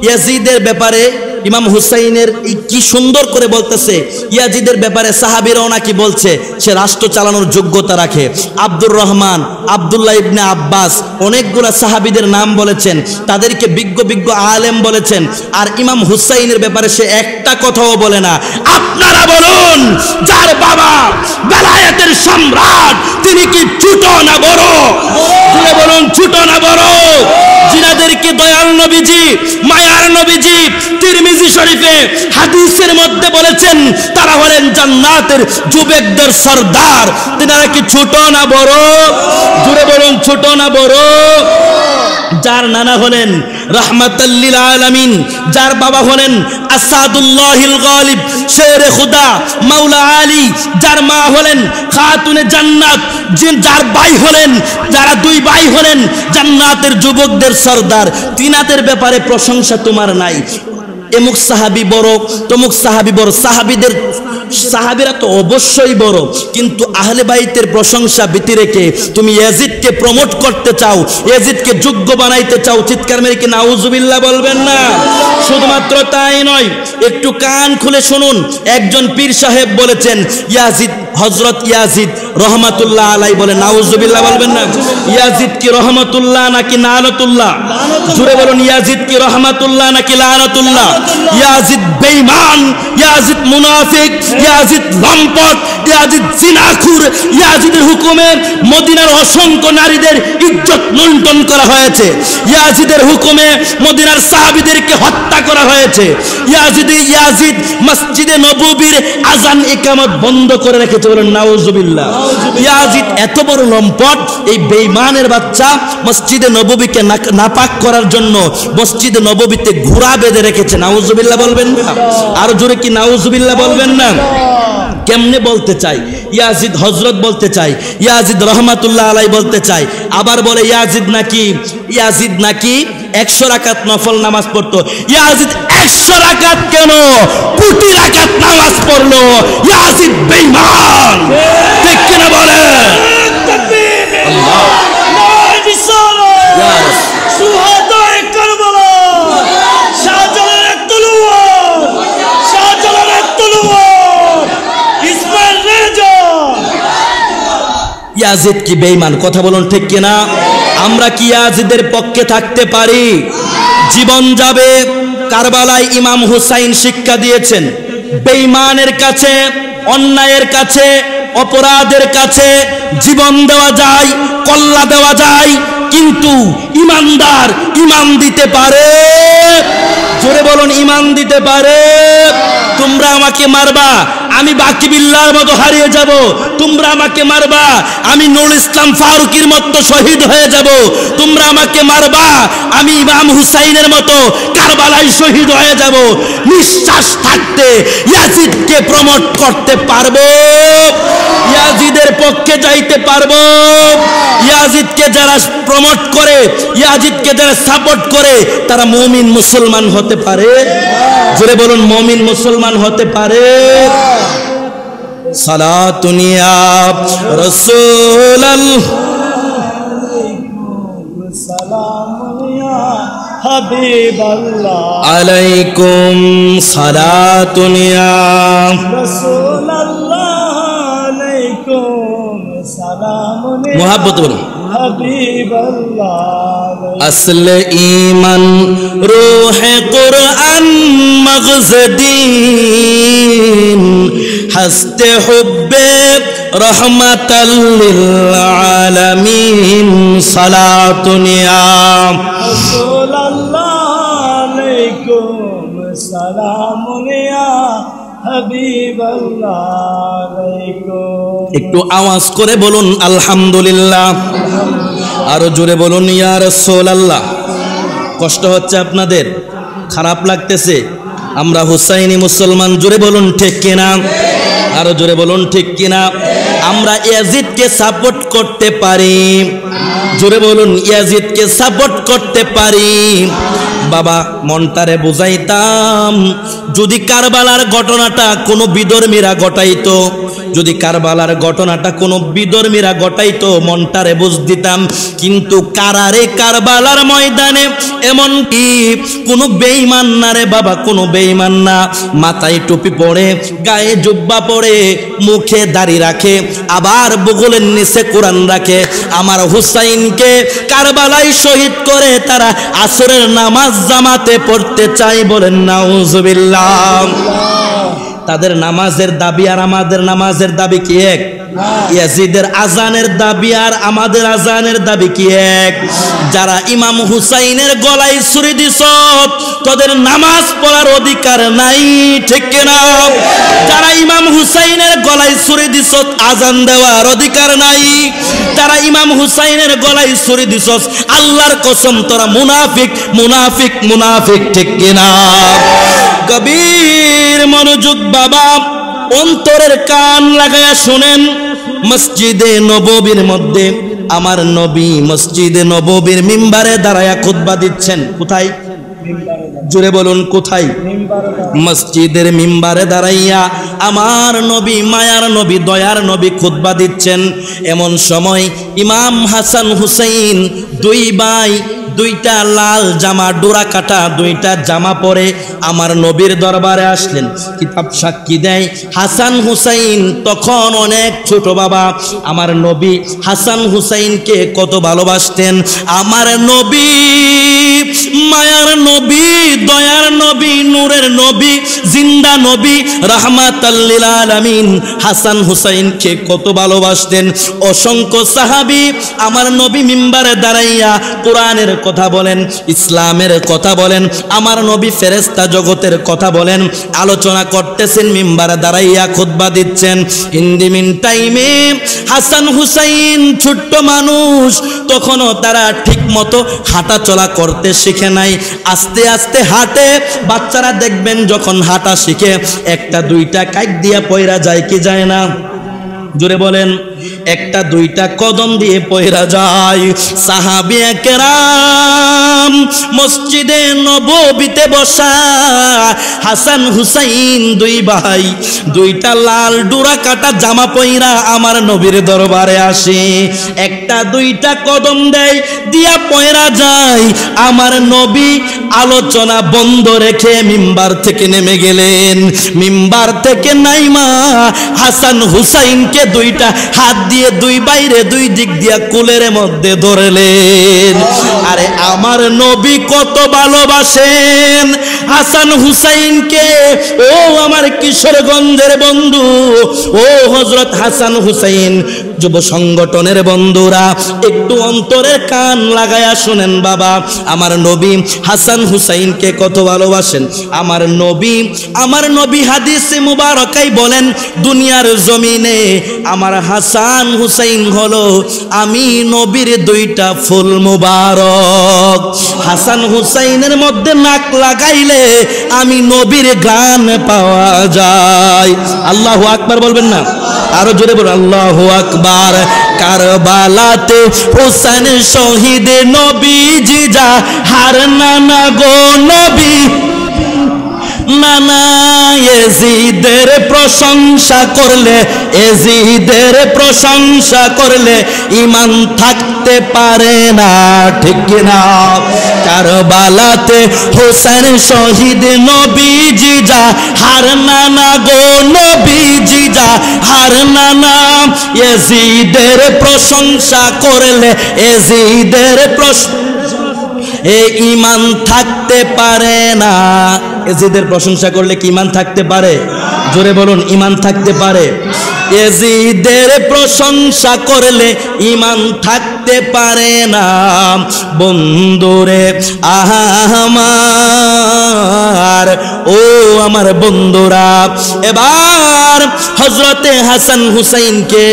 ইয়াজিদের ব্যাপারে ইমাম হুসাইনের কি সুন্দর করে বলতেছে, ইয়াজিদের ব্যাপারে সাহাবীরাও নাকি বলছে সে রাষ্ট্র চালানোর যোগ্যতা রাখে। আব্দুর রহমান, আব্দুল্লাহ ইবনে আব্বাস, অনেকগুলা সাহাবীদের নাম বলেছেন, তাদেরকে বিজ্ঞ আলেম বলেছেন। আর ইমাম হুসাইনের ব্যাপারে সে একটা কথাও বলে না। আপনারা বলুন, যার বাবা বেলায়েতের সম্রাট, তিনি কি ছোট না বড়? জুড়ে বলুন, ছোট না বড়? যিনাদেরকে দয়াল নবীজি, মায়ার নবীজি তিরমিজি শরীফে হাদিসের মধ্যে বলেছেন তারা হলেন জান্নাতের যুবকদের সরদার, তিনারা কি ছোট না বড়? জুড়ে বলুন, ছোট না বড়? যার নানা হলেন রাহমাতাল লিল আলামিন, যার বাবা হলেন আসাদুল্লাহিল গালিব শেরে খুদা মাওলা আলী, যার মা হলেন খাতুনে জান্নাত, যার ভাই হলেন, যারা দুই ভাই হলেন জান্নাতের যুবকদের সর্দার, তিনাদের ব্যাপারে প্রশংসা তোমার নাই। এমুক সাহাবী বড়, তমুক সাহাবী বড়, সাহাবীরা তো অবশ্যই বড়, কিন্তু আহলে বাইতের প্রশংসা ব্যতি রেখে তুমি ইয়াজিদকে প্রমোট করতে চাও, ইয়াজিদকে যোগ্য বানাইতে চাও, চিৎকার মেরে কি নাউজুবিল্লাহ বলবেন না? শুধুমাত্র তাই নয়, একটু কান খুলে শুনুন। একজন পীর সাহেব বলেছেন ইয়াজিদ, হযরত ইয়াজিদ রহমাতুল্লাহ আলাইহি, বলে নাউজুবিল্লাহ বলবেন না? ইয়াজিদ কি রহমাতুল্লাহ নাকি লানাতুল্লাহ? জুড়ে বলুন, ইয়াজিদ কি রহমাতুল্লাহ নাকি লানাতুল্লাহ? ইয়াজিদ বেঈমান, ইয়াজিদ মুনাফিক, ইয়াজিদ লম্পট, ইয়াজিদ জিনাখুর। ইয়াজিদের হুকুমে মদিনার অসংখ্য নারীদের ইজ্জত লুণ্ঠন করা হয়েছে। ইয়াজিদের হুকুমে মদিনার সাহাবীদেরকে হত্যা করা হয়েছে। ইয়াজিদ মসজিদে নববীর আজান ইকামত বন্ধ করে রেখেছে, বলেন নাউজুবিল্লাহ। ইয়াজিদ এত বড় লম্পট, এই বেঈমানের বাচ্চা মসজিদে নববীকে নাপাক করার জন্য মসজিদে নববীতে ঘোড়া বেঁধে রেখেছে। নাউজুবিল্লাহ বলবেন না? আর জোরে কি নাউজুবিল্লাহ বলবেন না? কেমনে বলতে চাই? ইয়াজিদ হযরত বলতে চাই, ইয়াজিদ রহমাতুল্লাহ আলাইহি বলতে চাই, আবার বলে ইয়াজিদ নাকি 100 রাকাত নফল নামাজ পড়তো। ইয়াজিদ 100 রাকাত কেন, কোটি রাকাত নামাজ পড়লো। ইয়াজিদ বেঈমান, ঠিক কিনা বলে? আল্লাহ সুহাদায়ে কারবালা, শাহজালালের তলোয়ার, শাহজালালের তলোয়ার, ইসমাইল রেজা। ইয়াজিদ কি বেঈমান? কথা বলুন ঠিক কিনা? আমরা কি ইয়াজিদের পক্ষে থাকতে পারি? জীবন যাবে। কারবালায় ইমাম হুসাইন শিক্ষা দিয়েছেন, বেঈমানের কাছে, অন্যায়ের কাছে, অপরাধের কাছে জীবন দেওয়া যায়, কল্লা দেওয়া যায়, কিন্তু ইমানদার ইমান দিতে পারে। জোরে বলুন, ইমান দিতে পারে। তোমরা আমাকে মারবা, আমি বাকি বিল্লাহর মতো হারিয়ে যাব। তোমরা আমাকে মারবা, আমি নুরুল ইসলাম ফারুকীর মতো শহীদ হয়ে যাব। তোমরা আমাকে মারবা, আমি ইমাম হুসাইনের মতো কারবালায় শহীদ হয়ে যাব। নিঃশ্বাস থাকতে ইয়াজিদকে প্রমোট করতে পারবো, ইয়াজিদের পক্ষে যাইতে পারবো। ইয়াজিদকে যারা প্রমোট করে, ইয়াজিদকে যারা সাপোর্ট করে, তারা মুমিন মুসলমান হতে পারে। জোরে বলুন, মুমিন মুসলমান হতে পারে। সালাতুন ইয়া রাসূলাল্লাহ, সালামুন ইয়া হাবিবাল্লাহ, আলাইকুম সালাতুন ইয়া রাসূলুল্লাহ, আলাইকুম সালামুন ইয়া মুহাব্বত বলুন। হাবিবাল্লাহ, আসল ঈমান রূহ কুরআন মগজদিন, হস্তে হুব্বে রহমাতাল লিল আলামিন, সালাতুন ইয়া রাসূলুল্লাহ, আলাইকুম সালামুন ইয়া হাবিবাল্লাহ, আলাইকুম। একটু আওয়াজ করে বলুন আলহামদুলিল্লাহ, আরো জোরে বলুন ইয়া রাসূলুল্লাহ। কষ্ট হচ্ছে আপনাদের, খারাপ লাগতেছে? আমরা হুসাইনি মুসলমান, জোরে বলুন ঠিক কিনা? আরো জোরে বলুন ঠিক কিনা? আমরা ইয়াজিদকে সাপোর্ট করতে পারি, জোরে বলুন ইয়াজিদকে সাপোর্ট করতে পারি। বাবা মনটারে বুঝাইতাম, যদি কারবালার ঘটনাটা কোনো বিধর্মীরা ঘটাইতো, যদি কারবালার ঘটনাটা কোনো বিধর্মীরা ঘটাইতো, মনটারে বুঝ দিতাম। কিন্তু কারারে কারবালার ময়দানে এমন কি কোনো বেঈমান না রে বাবা, কোনো বেঈমান না। মাথায় টুপি পরে, গায়ে জুব্বা পরে, মুখে দাড়ি রাখে, আবার বুকুলের নিচে কোরআন রাখে। আমার হুসাইনকে কারবালায় শহীদ করে তারা আসরের নামাজ জামাতে পড়তে চাই, বলেন নাউজুবিল্লাহ। তাদের নামাজের দাবি আর আমাদের নামাজের দাবি কি এক? ইয়াজিদের আজানের দাবি আর আমাদের আজানের দাবি কি এক? যারা ইমাম হুসাইনের গলায় ছুরি দিছ তাদের নামাজ পড়ার অধিকার নাই, ঠিক কিনা? যারা ইমাম হুসাইনের গলায় ছুরি দিছ আজান দেওয়ার অধিকার নাই। যারা ইমাম হুসাইনের গলায় ছুরি দিছ আল্লাহর কসম তোরা মুনাফিক মুনাফিক মুনাফিক, ঠিক কিনা? গভীর মনোযোগ বাবা, অন্তরের কান লাগায়া শুনেন। মসজিদে নববীর মধ্যে আমার নবী মসজিদে নববীর মিম্বারে দাঁড়ায়া খুতবা দিচ্ছেন। কোথায়? জোরে বলুন কোথায়? মসজিদের মিম্বারে দাঁড়াইয়া আমার নবী, মায়ার নবী, দয়ার নবী খুতবা দিচ্ছেন। এমন সময় ইমাম হাসান হুসাইন দুই ভাই দুইটা লাল জামা, ডোরা কাটা দুইটা জামা পরে আমার নবীর দরবারে আসলেন। কিতাব সাক্ষী দেয় হাসান হুসাইন তখন অনেক ছোট বাবা। আমার নবী হাসান হুসাইনকে কত ভালোবাসতেন। আমার নবী, মায়ার নবী, দয়ার নবী, নূরের নবী, জিন্দা নবী, রাহমাতাল লিল আলামিন হাসান হুসাইনকে কত ভালোবাসতেন। অসংখ্য সাহাবী আমার নবী মিম্বারে দাঁড়াইয়া কোরআনের কথা বলেন, ইসলামের কথা বলেন, আমার নবী ফেরেশতা জগতের কথা বলেন, আলোচনা করতেছেন, মিম্বারে দাঁড়াইয়া খুতবা দিচ্ছেন। ইন দি মিন টাইমে হাসান হুসাইন ছোট্ট মানুষ, তখনও তারা ঠিক মতো হাঁটা চলা করতে শিখে নাই। আস্তে আস্তে হাঁটে। বাচ্চারা দেখবেন যখন হাঁটা শিখে একটা দুইটা কাইক দিয়া পয়রা যায় কি যায় না? জোরে বলেন। একটা দুইটা কদম দিয়ে পয়রা যায়। সাহাবিয়ে কেরাম মসজিদে নববীতে বসা হাসান হুসাইন দুই ভাই দুইটা লাল ডোরা কাটা জামা পয়রা আমার নবীর দরবারে আসে। একটা দুইটা কদম দেয়, দিয়া পয়রা যায়। আমার নবী আলোচনা বন্ধ রেখে মিম্বার থেকে নেমে গেলেন। মিম্বার থেকে নাইমা হাসান হুসাইনকে দুইটা হাত দিয়ে দুই বাইরে দুই দিক দিয়া কুলের মধ্যে ধরলেন। আরে আমার নবী কত ভালোবাসেন হাসান হুসাইনকে। ও আমার কিশোরগঞ্জের বন্ধু, ও হযরত হাসান হুসাইন যুব সংগঠনের বন্ধুরা, একটু অন্তরের কান লাগায়া শুনেন বাবা। আমার নবী হাসান হুসাইনকে কত ভালোবাসেন। আমার নবী হাদিসে মুবারকাই বলেন, দুনিয়ার জমিনে আমার হাসান হুসাইন হলো আমি নবীর দুইটা ফুল মুবারক। হাসান হুসাইনের মধ্যে নাক লাগাইলে আমি নবীর গান পাওয়া যায়। আল্লাহু আকবার বলবেন না? আরো জোরে বলুন আল্লাহু আকবার। কারবালাতে হোসেন শহীদ নবীজি যা হার নানা গো নবী, নানা এজিদের প্রশংসা করলে, এজিদের প্রশংসা করলে ইমান থাকতে পারে না, ঠিক কিনা? কারবালাতে হোসেন শহীদ নবীজি যা হার নানা গো নবীজি যা হার নানা, এজিদের প্রশংসা করলে, এজিদের এ ইমান থাকতে পারে না। এজিদের প্রশংসা করলে কি ইমান থাকতে পারে? জোরে বলুন, ইমান থাকতে পারে। এজিদের প্রশংসা করলে ইমান থাকতে পারে না। বন্ধুরে আমার, ও আমার বন্ধুরা, এবার হযরতে হাসান হুসাইনকে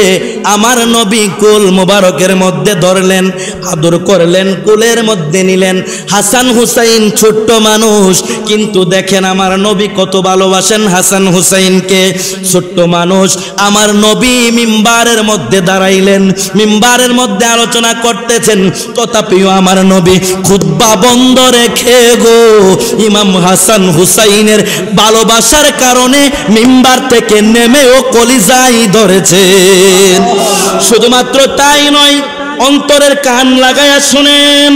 আমার নবী কুল মুবারকের মধ্যে ধরলেন, আদর করলেন, কুলের মধ্যে নিলেন। হাসান হুসাইন ছোট্ট মানুষ, কিন্তু দেখেন আমার নবী কত ভালোবাসেন হাসান হুসাইনকে। ছোট্ট মানুষ, আমার নবী মিম্বারের মধ্যে দাঁড়াইলেন, মিম্বারের মধ্যে আলোচনা করতেছেন। তথাপিও আমার নবী খুতবা বন্ধ রেখে গো ইমাম হাসান হুসাইনের ভালোবাসার কারণে মিম্বার থেকে নেমেও কলিজায় ধরেছেন। শুধুমাত্র তাই নয়, অন্তরের কান লাগায়া শুনেন,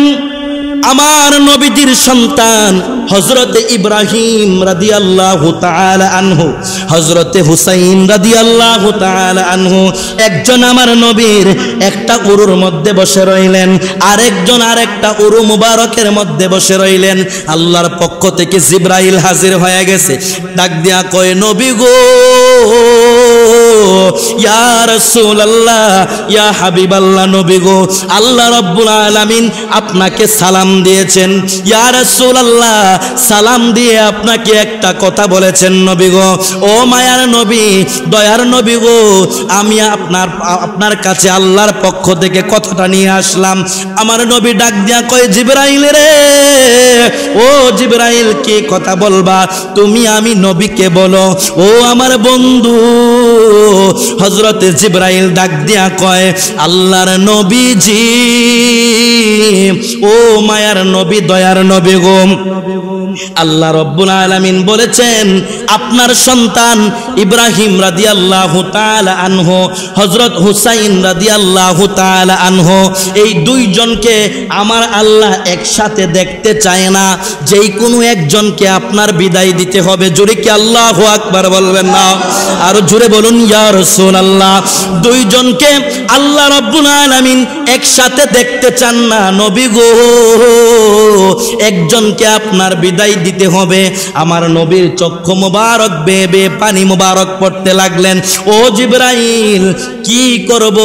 আমার নবীজির সন্তান হযরতে ইব্রাহিম রাদিয়াল্লাহু তাআলা আনহু, হযরতে হুসাইন রাদিয়াল্লাহু তাআলা আনহু একজন আমার নবীর একটা উরুর মধ্যে বসে রইলেন, আরেকজন আরেকটা উরু মুবারকের মধ্যে বসে রইলেন। আল্লাহর পক্ষ থেকে জিবরাইল হাজির হয়ে গেছে, ডাক দিয়া কয় নবী গো, ইয়া রাসূলুল্লাহ, ইয়া হাবিবাল্লাহ, নবী গো, আল্লাহ রাব্বুল আলামিন আপনাকে সালাম দিয়েছেন। ইয়া রাসূলুল্লাহ, সালাম দিয়ে আপনাকে একটা কথা বলেছেন নবী গো। ও মায়ার নবী, দয়ার নবী গো, আমি আপনার কাছে আল্লাহর পক্ষ থেকে কথাটা নিয়ে আসলাম। আমার নবী ডাক দিয়া কয় জিবরাইল রে, ও জিবরাইল, কি কথা বলবা তুমি? আমি নবীকে বলো। ও আমার বন্ধু হযরতে জিবরাইল ডাক দিয়া কয় আল্লাহর নবীজি, ও মায়ার নবী, দয়ার নবী গো, আল্লাহ রাব্বুল আলামিন বলেছেন আপনার সন্তান ইব্রাহিম রাদিয়াল্লাহু তাআলা আনহু, হযরত হুসাইন রাদিয়াল্লাহু তাআলা আনহু, এই দুইজনকে আমার আল্লাহ একসাথে দেখতে চায় না, যেই কোনো একজনকে আপনার বিদায় দিতে হবে। জোরে কি আল্লাহু আকবার বলবেন না? আর জোরে বলুন ইয়া রাসূলুল্লাহ। দুইজনকে আল্লাহ রাব্বুল আলামিন একসাথে দেখতে চান না নবী গো, একজনকে আপনার বিদায় দিতে হবে। আমার নবীর চক্ষু মোবারক বেয়ে বেয়ে পানি মোবারক পড়তে লাগলেন। ও জিবরাইল, কি করব?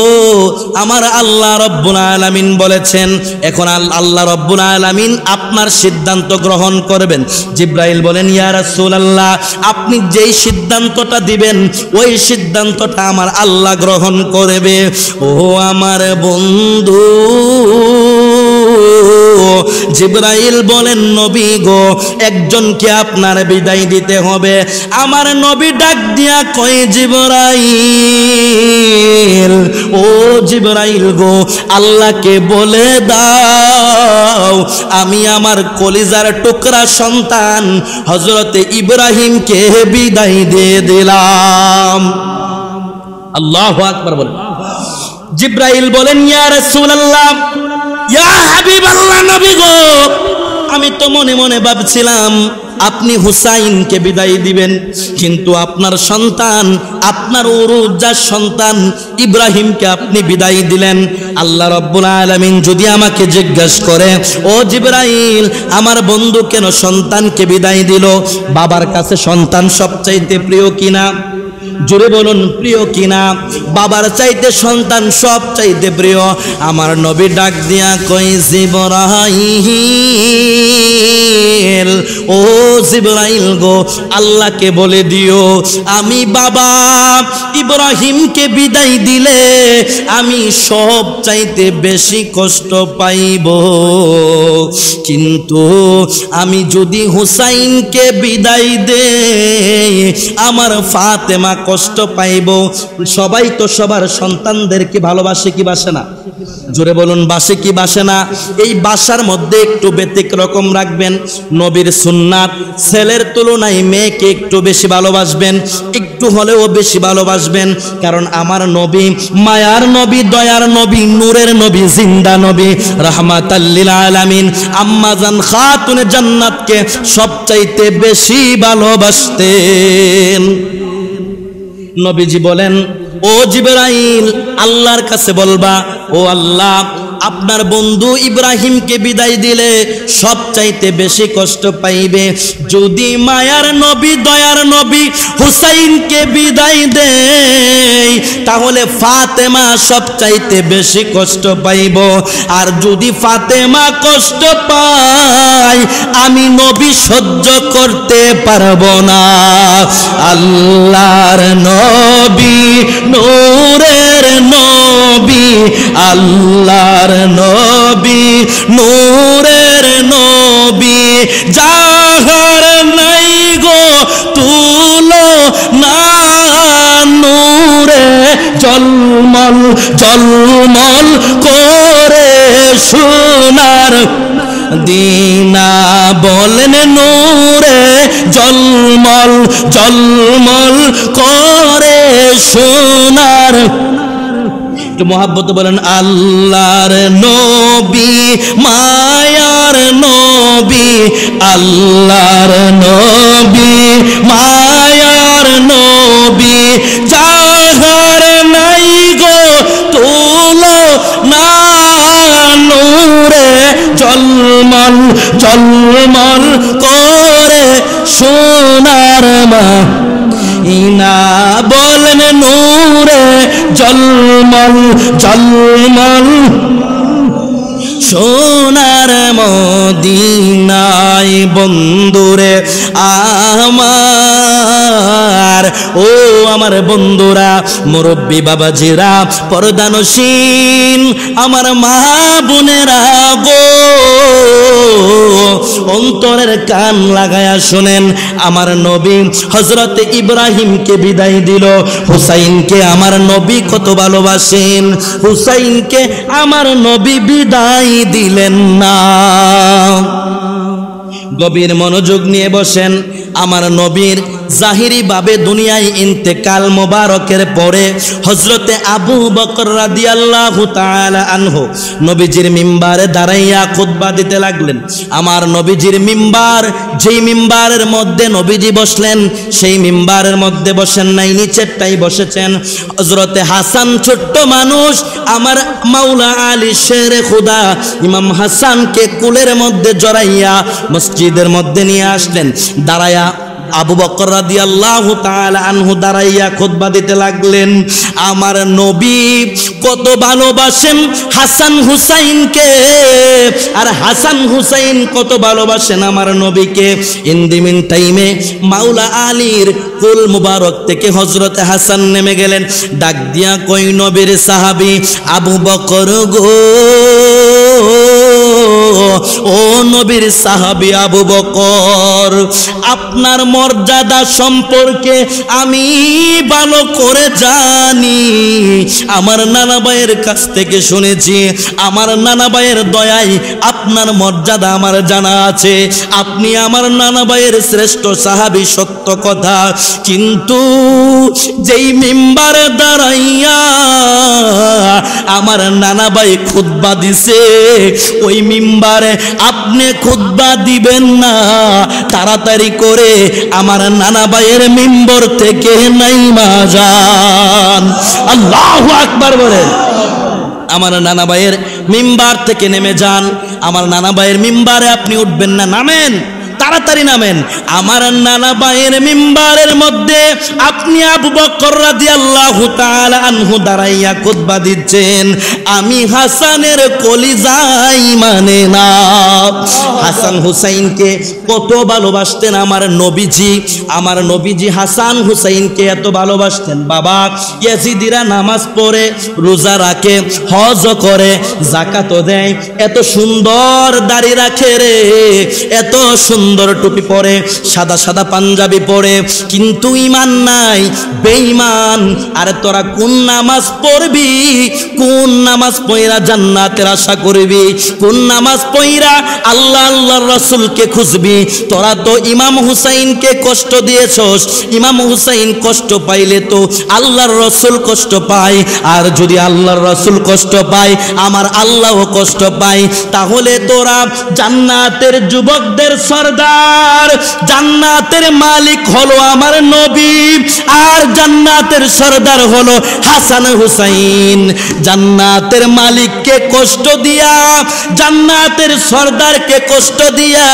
আমার আল্লাহ রাব্বুল আলামিন বলেছেন এখন আল্লাহ রাব্বুল আলামিন আপনার সিদ্ধান্ত গ্রহণ করবেন। জিবরাইল বলেন ইয়া রাসূলুল্লাহ, আপনি যেই সিদ্ধান্তটা দিবেন ওই সিদ্ধান্তটা আমার আল্লাহ গ্রহণ করবে। ও আমার বন্ধু জিবরাইল বলেন নবী গো, একজনকে আপনার বিদায় দিতে হবে। আমার নবী ডাক দিয়া কয় জিবরাইল, ও জিবরাইল গো, আল্লাহকে বলে দাও আমি আমার কলিজার টুকরা সন্তান হযরতে ইব্রাহিমকে বিদায় দিয়ে দিলাম। আল্লাহু আকবার বলেন। জিবরাইল বলেন ইয়া রাসূলুল্লাহ, ইয়া হাবিবাল্লাহ, নবী গো, আমি তো মনে মনে ভাবছিলাম আপনি হুসাইনকে বিদায় দিবেন, কিন্তু আপনার সন্তান, আপনার উরুজার সন্তান ইব্রাহিমকে আপনি বিদায় দিলেন। আল্লাহ রাব্বুল আলামিন যদি আমাকে জিজ্ঞাসা করে ও জিবরাইল, আমার বন্ধু কেন সন্তানকে বিদায় দিল? বাবার কাছে সন্তান সবচাইতে প্রিয় কিনা? জোরে বলুন প্রিয় কিনা? বাবার চাইতে সন্তান সব চাইতে প্রিয়। আমার নবী ডাক দিয়া কই জিবরাইল, ও জিবরাইল গো, আল্লাহকে বলে দিও আমি বাবা ইব্রাহিমকে বিদায় দিলে আমি সব চাইতে বেশি কষ্ট পাইব, কিন্তু আমি যদি হুসাইনকে বিদায় দেই আমার ফাতেমা কষ্ট পাইব। সবাই তো সবার সন্তানদেরকে ভালোবাসে কি বাসে না? জোরে বলুন বাসে কি বাসে না? এই বাসার মধ্যে একটু ব্যতিক্রম রাখবেন। নবীর সুন্নাত, ছেলের তুলনায় মেয়েকে একটু বেশি ভালোবাসবেন, একটু হলেও বেশি ভালোবাসবেন। কারণ আমার নবী মায়ার নবী, দয়ার নবী, নূরের নবী, জিন্দা নবী, রাহমাতাল লিল আলামিন আম্মা জান খাতুনে জান্নাতকে সবচাইতে বেশি ভালোবাসতেন। নবীজি বলেন ও জিবরাইল, আল্লাহর কাছে বলবা ও আল্লাহ, আপনার বন্ধু ইব্রাহিমকে বিদায় দিলে সবচাইতে বেশি কষ্ট পাইবে। যদি মায়ার নবী, দয়ার নবী হুসাইনকে বিদায় দেয় তাহলে ফাতেমা সবচাইতে বেশি কষ্ট পাইব। আর যদি ফাতেমা কষ্ট পায় আমি নবী সহ্য করতে পারবো না। আল্লাহর নবী, নূরের নবী, আল্লাহর নবী, নূরের নবী, যাহার নাই গো তুলো না, নূরে জলমল জলমল করে সোনার দিনা বলেন, নূরে জলমল জলমল করে সোনার একটু মহাব্বত বলেন, আল্লাহর নবী মায়ার নবী, আল্লাহর নবী মায়ার নবী, যাহার নাই গো তুলো না, নূরে জলমল জলমল করে সোনার মা ইনা, বলেন নূরে জলমল জলমল সোনার মদিনায়। বন্ধুরে আমার, ও আমার বন্ধুরা, মুরব্বী বাবাজিরা, পর্দানসীন আমার মা বোনেরা গো, অন্তরের কান লাগায়া শুনেন। আমার নবী হযরত ইব্রাহিমকে বিদায় দিল, হুসাইনকে আমার নবী কত ভালোবাসেন, হুসাইনকে আমার নবী বিদায় দিলেন না। গভীর মনোযোগ নিয়ে বসেন। আমার নবীর জাহিরি ভাবে দুনিয়ায় ইন্তেকাল মোবারকের পরে হযরতে আবু বকর রাদিয়াল্লাহু তাআলা আনহু নবীজির মিম্বারে দাঁড়াইয়া খুতবা দিতে লাগলেন। আমার নবীজির মিম্বার, যেই মিম্বারের মধ্যে নবীজি বসলেন, সেই মিম্বারের মধ্যে বসেন নাই, নিচেরটাই বসেছেন। হযরতে হাসান ছোট্ট মানুষ, আমার মাওলা আলী শেরে খুদা ইমাম হাসানকে কুলের মধ্যে জড়াইয়া মসজিদের মধ্যে নিয়ে আসলেন। দাঁড়ায়া আবু বকর রাদিয়াল্লাহু তাআলা আনহু দাঁড়াইয়া খুতবা দিতে লাগলেন। আমার নবী কত ভালোবাসেন হাসান হুসাইনকে, আর হাসান হুসাইন কত ভালোবাসেন আমার নবীকে। ইন দি মিন টাইমে মাওলা আলীর কুল মুবারক থেকে হযরতে হাসান নেমে গেলেন। ডাক দিয়া কই, নবীর সাহাবী আবু বকর গো, ও নবীর সাহাবী আবু বকর, আপনার মর্যাদা সম্পর্কে আমি ভালো করে জানি। আমার নানা ভাইয়ের কাছ থেকে শুনেছি, আমার নানা ভাইয়ের দয়ায় আপনার মর্যাদা আমার জানা আছে। আপনি আমার নানা ভাইয়ের শ্রেষ্ঠ সাহাবী, সত্য কথা। কিন্তু যেই মিম্বারে দাঁড়াইয়া আমার নানা ভাই খুতবা দিছে, ওই মিম্বারে আপনি খুতবা দিবেন না। তাড়াতাড়ি করে আমার নানা ভাইয়ের মিম্বর থেকে নাইমা যান। আল্লাহু আকবার বলেন। আমার নানা ভাইয়ের মিম্বার থেকে নেমে যান। আমার নানা ভাইয়ের মিম্বারে আপনি উঠবেন না, নামেন, তাড়াতাড়ি নামেন। আমার নানা ভাইয়ের মিম্বারের মধ্যে আপনি আবু বকর রাদিয়াল্লাহু তাআলা আনহু দাঁড়াইয়া খুতবা দিচ্ছেন। আমি হাসানের কলিজাই মানে না। হাসান হুসাইনকে কত ভালোবাসতেন আমার নবীজি। আমার নবীজি হাসান হুসাইনকে এত ভালোবাসতেন, বাবা ইয়াজিদিরা নামাজ পড়ে, রোজা রাখে, হজ করে, যাকাত দেয়, এত সুন্দর দাড়ি রাখে রে, এত সুন্দর টুপি পরে, সাদা সাদা পাঞ্জাবি পরে, কিন্তু ঈমান নাই, বেঈমান। আরে তোরা কোন নামাজ পড়বি, কোন নামাজ পড়া জান্নাতের আশা করবি, কোন নামাজ পড়া আল্লাহ আল্লাহর রাসূলকে খুঁজবি? তোরা তো ইমাম হুসাইনকে কষ্ট দিয়েছস। ইমাম হুসাইন কষ্ট পাইলে তো আল্লাহর রাসূল কষ্ট পায়, আর যদি আল্লাহর রাসূল কষ্ট পায়, আমার আল্লাহও কষ্ট পায়। তাহলে তোরা জান্নাতের যুবকদের সরদার, জান্নাতের মালিক হলো আমার নবী, আর জান্নাতের সরদার হলো হাসান হুসাইন। জান্নাতের মালিককে কষ্ট দিয়া, জান্নাতের সরদারকে কষ্ট দিয়া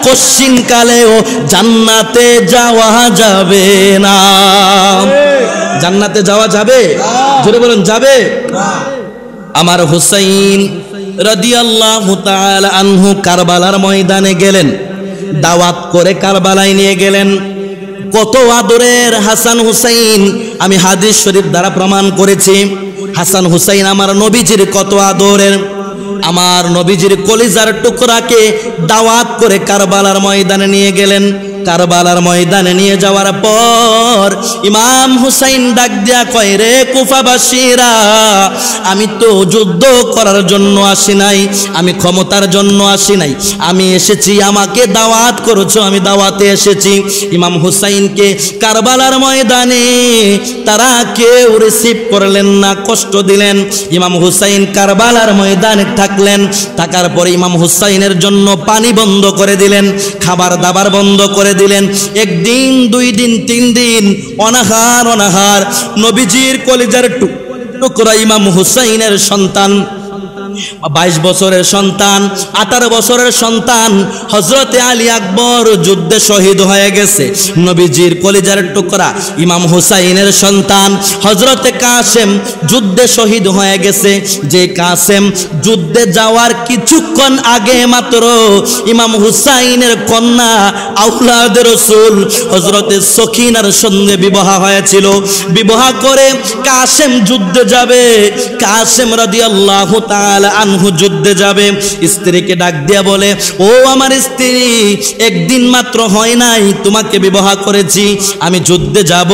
কশিন কালেও জান্নাতে যাওয়া যাবে না। জান্নাতে যাওয়া যাবে? জোরে বলুন, যাবে? আমার হুসাইন রাদিয়াল্লাহু তাআলা আনহু কারবালার ময়দানে গেলেন, দাওয়াত করে কারবালায় নিয়ে গেলেন। কত আদরের হাসান হুসাইন, আমি হাদিস শরীফ দ্বারা প্রমাণ করেছি। হাসান হুসাইন আমার নবীজির কত আদরের। আমার নবীজির কলিজার টুকরাকে দাওয়াত করে কারবালার ময়দানে নিয়ে গেলেন। কারবালার ময়দানে নিয়ে যাওয়ার পর ইমাম হুসাইন ডাক দিয়া কয়, রে কুফাবাসীরা, আমি তো যুদ্ধ করার জন্য আসি নাই, আমি ক্ষমতার জন্য আসি নাই, আমি এসেছি আমাকে দাওয়াত করেছো, আমি দাওয়াতে এসেছি। ইমাম হুসাইনকে কারবালার ময়দানে তারা কেউ রিসিভ করলেন না, কষ্ট দিলেন। ইমাম হুসাইন কারবালার ময়দানে থাকলেন, থাকার পরে ইমাম হুসাইনের জন্য পানি বন্ধ করে দিলেন, খাবার দাবার বন্ধ করে দিলেন। একদিন, 2 দিন, 3 দিন অনাহার অনাহার নবীজির কলিজার টুকরা ইমাম হুসাইনের সন্তান, 22 বছরের সন্তান, 18 বছরের সন্তান হযরতে আলী আকবর যুদ্ধে শহীদ হয়ে গেছে। নবীজির কলিজার টুকরা ইমাম হুসাইনের সন্তান হযরতে কাসেম যুদ্ধে শহীদ হয়ে গেছে। যে কাসেম যুদ্ধে যাওয়ার কিছুক্ষণ আগে মাত্র ইমাম হুসাইনের কন্যা আওলাদে রাসূল হযরতে সখিনার সঙ্গে বিবাহ হয়েছিল। বিবাহ করে কাসেম যুদ্ধে যাবে, কাসেম রাদিয়াল্লাহু তাআলা আনহু যুদ্ধে যাবে। স্ত্রীকে ডাক দিয়া বলে, ও আমার স্ত্রী, একদিন মাত্র হয় নাই তোমাকে বিবাহ করেছি, আমি যুদ্ধে যাব,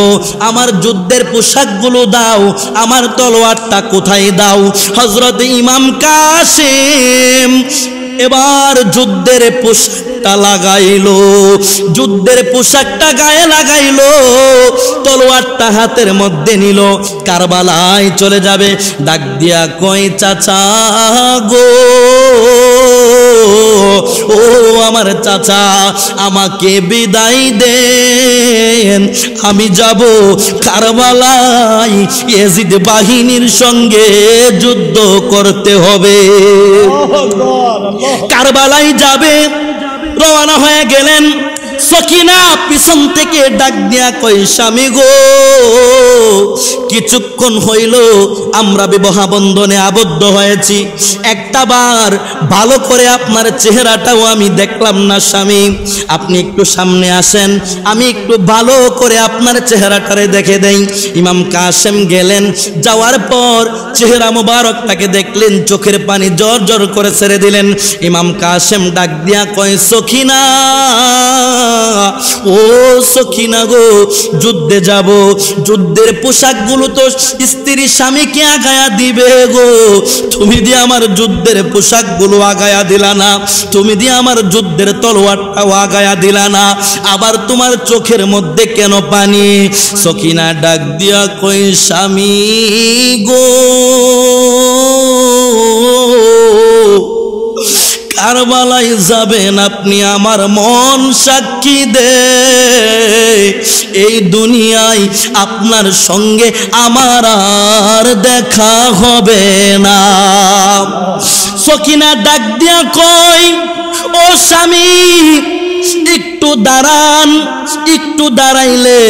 আমার যুদ্ধের পোশাকগুলো দাও, আমার তলোয়ারটা কোথায় দাও। হযরত ইমাম কাসেম এবার যুদ্ধের পোশাকটা লাগাইলো, যুদ্ধের পোশাকটা গায়ে লাগাইলো, তলোয়ারটা হাতের মধ্যে নিল, কারবালায় চলে যাবে। ডাক দিয়া কই, চাচা গো, ও আমার চাচা, আমাকে বিদায় দেন, আমি যাব কারবালায়, ইয়াজিদ বাহিনীর সঙ্গে যুদ্ধ করতে হবে। কারবালায় যাবে, রওনা হয়ে গেলেন। সখিনা পিছন থেকে ডাক দিয়া কই, স্বামী গো, কিছুক্ষণ হইল আমরা বিবাহ বন্ধনে আবদ্ধ হয়েছি, একটা বার ভালো করে আপনার চেহারাটাও আমি দেখলাম না স্বামী, আপনি একটু সামনে আসেন, আমি একটু ভালো করে আপনার চেহারাটারে দেখে দেই। ইমাম কাসেম গেলেন, যাওয়ার পর চেহারা মুবারকটাকে দেখলেন, চোখের পানি জর জর করে ছেড়ে দিলেন। ইমাম কাসেম ডাক দিয়া কয়, সখিনা, ও সখিনা গো, যুদ্ধে যাব, যুদ্ধের পোশাকগুলো তো স্ত্রী স্বামীকে আগায়া দিবে গো, তুমি দিয়ে আমার যুদ্ধের পোশাকগুলো আগায়া দিলা না, তুমি দিয়ে আমার যুদ্ধের তলোয়ারটাও আগায়া দিলা না, আবার তোমার চোখের মধ্যে কেন পানি? সখিনা ডাক দিয়া কই, স্বামী গো, কারবালায় যাবেন আপনি, আমার মন সাক্ষী দে, এই দুনিয়ায় আপনার সঙ্গে আমার আর দেখা হবে না। সখিনা ডাক দিয়া কই, ও স্বামী, একটু দাঁড়ান, একটু দাঁড়াইলে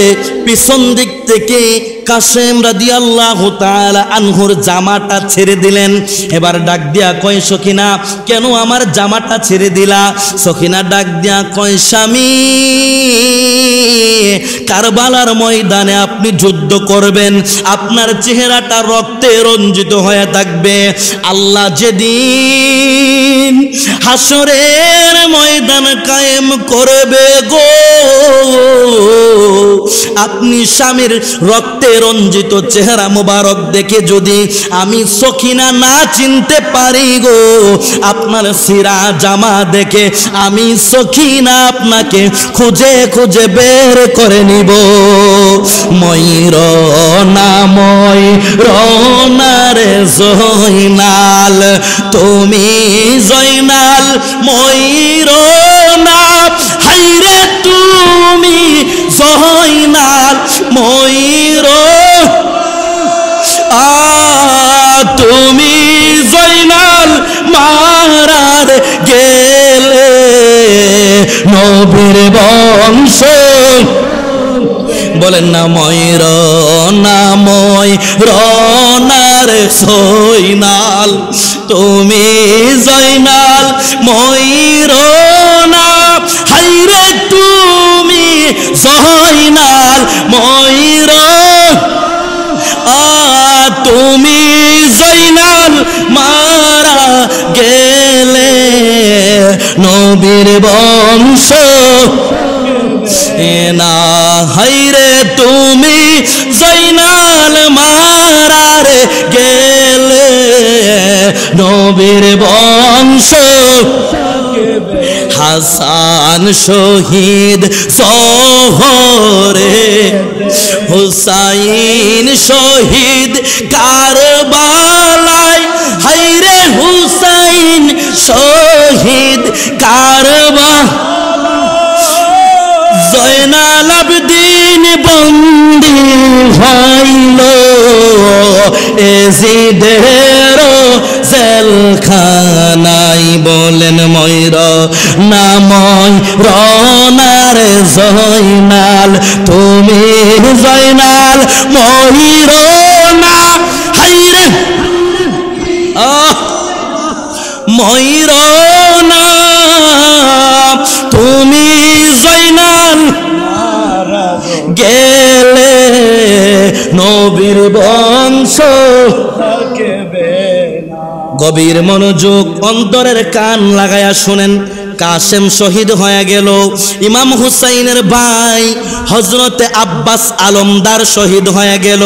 পিছন দিক থেকে কাসেম রাদিয়াল্লাহু তাআলা আনহুর জামাটা ছেড়ে দিলেন। এবার ডাক দিয়া কয়, সখিনা, কেন আমার জামাটা ছেড়ে দিলা? সখিনা ডাক দিয়া কয়, স্বামী, কারবালার ময়দানে আপনি যুদ্ধ করবেন, আপনার চেহারাটা রক্তে রঞ্জিত হয়ে থাকবে, আল্লাহ যেদিন হাসরের ময়দান কায়েম করবে গো, আপনি স্বামীর রক্তে রঞ্জিত চেহারা মুবারক দেখে যদি আমি সখিনা না চিনতে পারি গো, আপনার সিরা জামা দেখে আমি সখিনা আপনাকে খুঁজে খুঁজে বের করে নিব। ময়ূরনা ময়ূরনারে জয়নাল, তুমি জয়নাল ময়ূরনা, হাইরে তুমি জয়নাল ময়ূর, তুমি জয়নাল মারার গেলে নবীর বংশ, বলেন না ময়ূরনা ময়ূরনার জয়নাল, তুমি জয়নাল ময়ূরনা, হাইরে তুমি জয়নাল ময়ূর, তুমি জয়নাল মারা গেলে নবীর বংশ না হাইরে তুমি জয়নাল মারারে গেলে নবীর বংশ হাসান শহীদ জোহরে হুসাইন শহীদ কারবালায় হায়রে হুসাইন শহীদ জয়নাল আবদিন বন্দি হইল এজিদের জেলখানাই বলেন ময়ূর নাময় রনারে জয়নাল তুমি জয়নাল ময়ূর না হাইরে ময়ূর না তুমি জয়নাল গেলে নবীর বংশ গভীর মনোযোগ অন্তরের কান লাগায়া শুনেন কাসেম শহীদ হয়ে গেল ইমাম হুসাইনের ভাই হযরতে আব্বাস আলমদার শহীদ হয়ে গেল